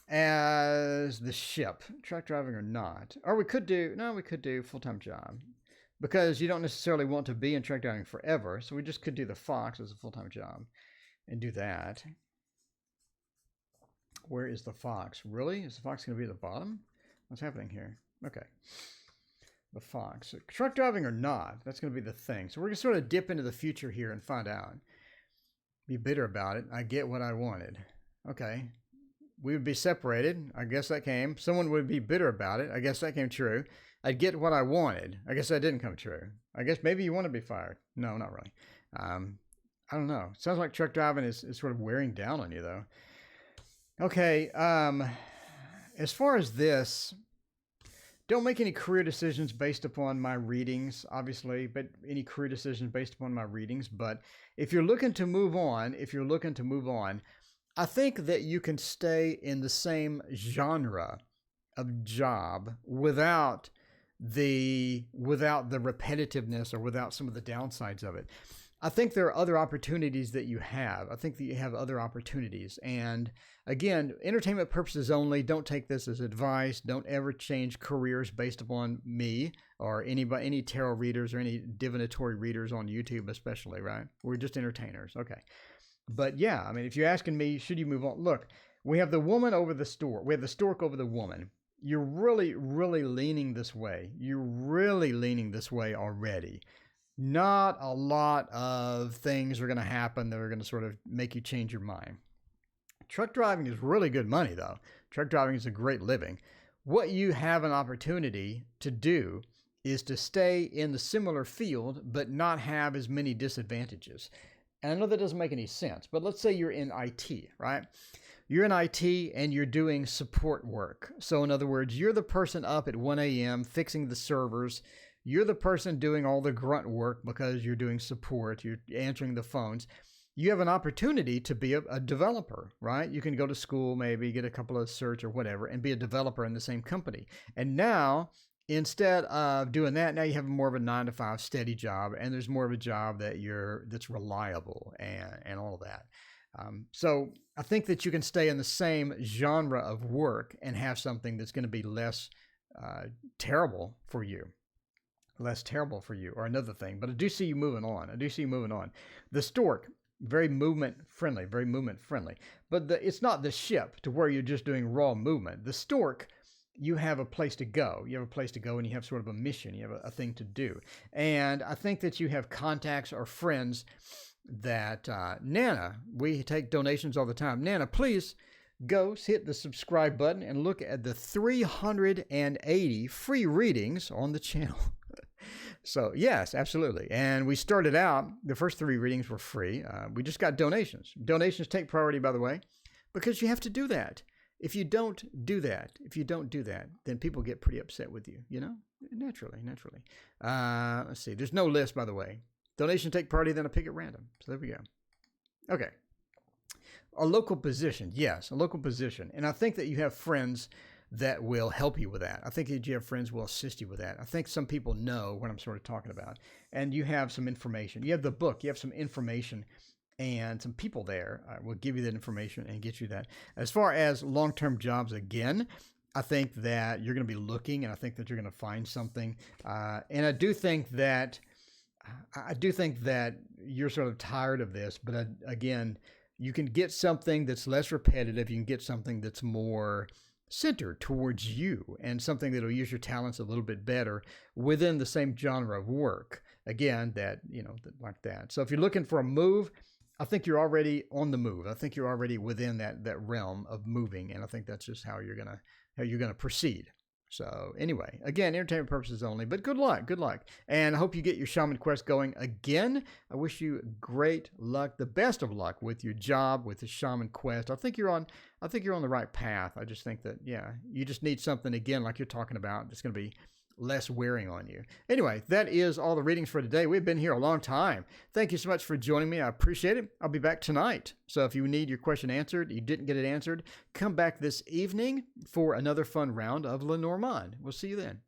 S1: as the ship. Truck driving or not. Or we could do full-time job. Because you don't necessarily want to be in truck driving forever. So we just could do the Fox as a full-time job. And do that. Where is the Fox? Really? Is the Fox going to be at the bottom? What's happening here? Okay. The Fox. Truck driving or not, that's going to be the thing. So we're going to sort of dip into the future here and find out. Be bitter about it. I get what I wanted. Okay. We would be separated. I guess that came. Someone would be bitter about it. I guess that came true. I'd get what I wanted. I guess that didn't come true. I guess maybe you want to be fired. No, not really. I don't know. Sounds like truck driving is sort of wearing down on you, though. Okay. As far as this... Don't make any career decisions based upon my readings, obviously, but any career decisions based upon my readings. But if you're looking to move on, I think that you can stay in the same genre of job without the repetitiveness or without some of the downsides of it. I think there are other opportunities that you have. I think that you have other opportunities. And again, entertainment purposes only. Don't take this as advice. Don't ever change careers based upon me or any tarot readers or any divinatory readers on YouTube especially, right? We're just entertainers. Okay. But yeah, I mean, if you're asking me, should you move on? Look, we have the woman over the stork. We have the stork over the woman. You're really, really leaning this way. You're really leaning this way already. Not a lot of things are going to happen that are going to sort of make you change your mind. Truck driving is really good money, though. Truck driving is a great living. What you have an opportunity to do is to stay in the similar field, but not have as many disadvantages. And I know that doesn't make any sense, but let's say you're in IT, right? You're in IT and you're doing support work. So in other words, you're the person up at 1 a.m. fixing the servers. You're the person doing all the grunt work because you're doing support. You're answering the phones. You have an opportunity to be a developer, right? You can go to school, maybe get a couple of certs or whatever, and be a developer in the same company. And now, instead of doing that, now you have more of a 9-to-5 steady job, and there's more of a job that's reliable and all of that. So I think that you can stay in the same genre of work and have something that's going to be less terrible for you. Less terrible for you, or another thing. But I do see you moving on. The stork, very movement friendly. But it's not the ship to where you're just doing raw movement. The stork, you have a place to go. You have a place to go and you have sort of a mission. You have a thing to do. And I think that you have contacts or friends that, Nana, we take donations all the time. Nana, please go hit the subscribe button and look at the 380 free readings on the channel. So yes, absolutely. And we started out, the first 3 readings were free. We just got donations. Donations take priority, by the way, because you have to do that. If you don't do that, then people get pretty upset with you, naturally. Let's see. There's no list, by the way. Donations take priority, then I pick at random. So there we go. Okay. A local position. Yes, a local position. And I think that you have friends that will help you with that. I think that you have friends who will assist you with that. I think some people know what I'm sort of talking about. And you have some information. You have the book. You have some information and some people there will give you that information and get you that. As far as long-term jobs, again, I think that you're going to be looking, and I think that you're going to find something. And I do think that you're sort of tired of this, but again, you can get something that's less repetitive. You can get something that's more centered towards you and something that'll use your talents a little bit better within the same genre of work. Again, like that. So if you're looking for a move, I think you're already on the move. I think you're already within that realm of moving, and I think that's just how you're gonna proceed. So anyway, again, entertainment purposes only, but good luck, and I hope you get your shaman quest going again. I wish you great luck, the best of luck with your job, with the shaman quest. I think you're on the right path. I just think that you just need something again, like you're talking about, that's going to be less wearing on you. Anyway, that is all the readings for today. We've been here a long time. Thank you so much for joining me. I appreciate it. I'll be back tonight. So if you need your question answered, you didn't get it answered, come back this evening for another fun round of Lenormand. We'll see you then.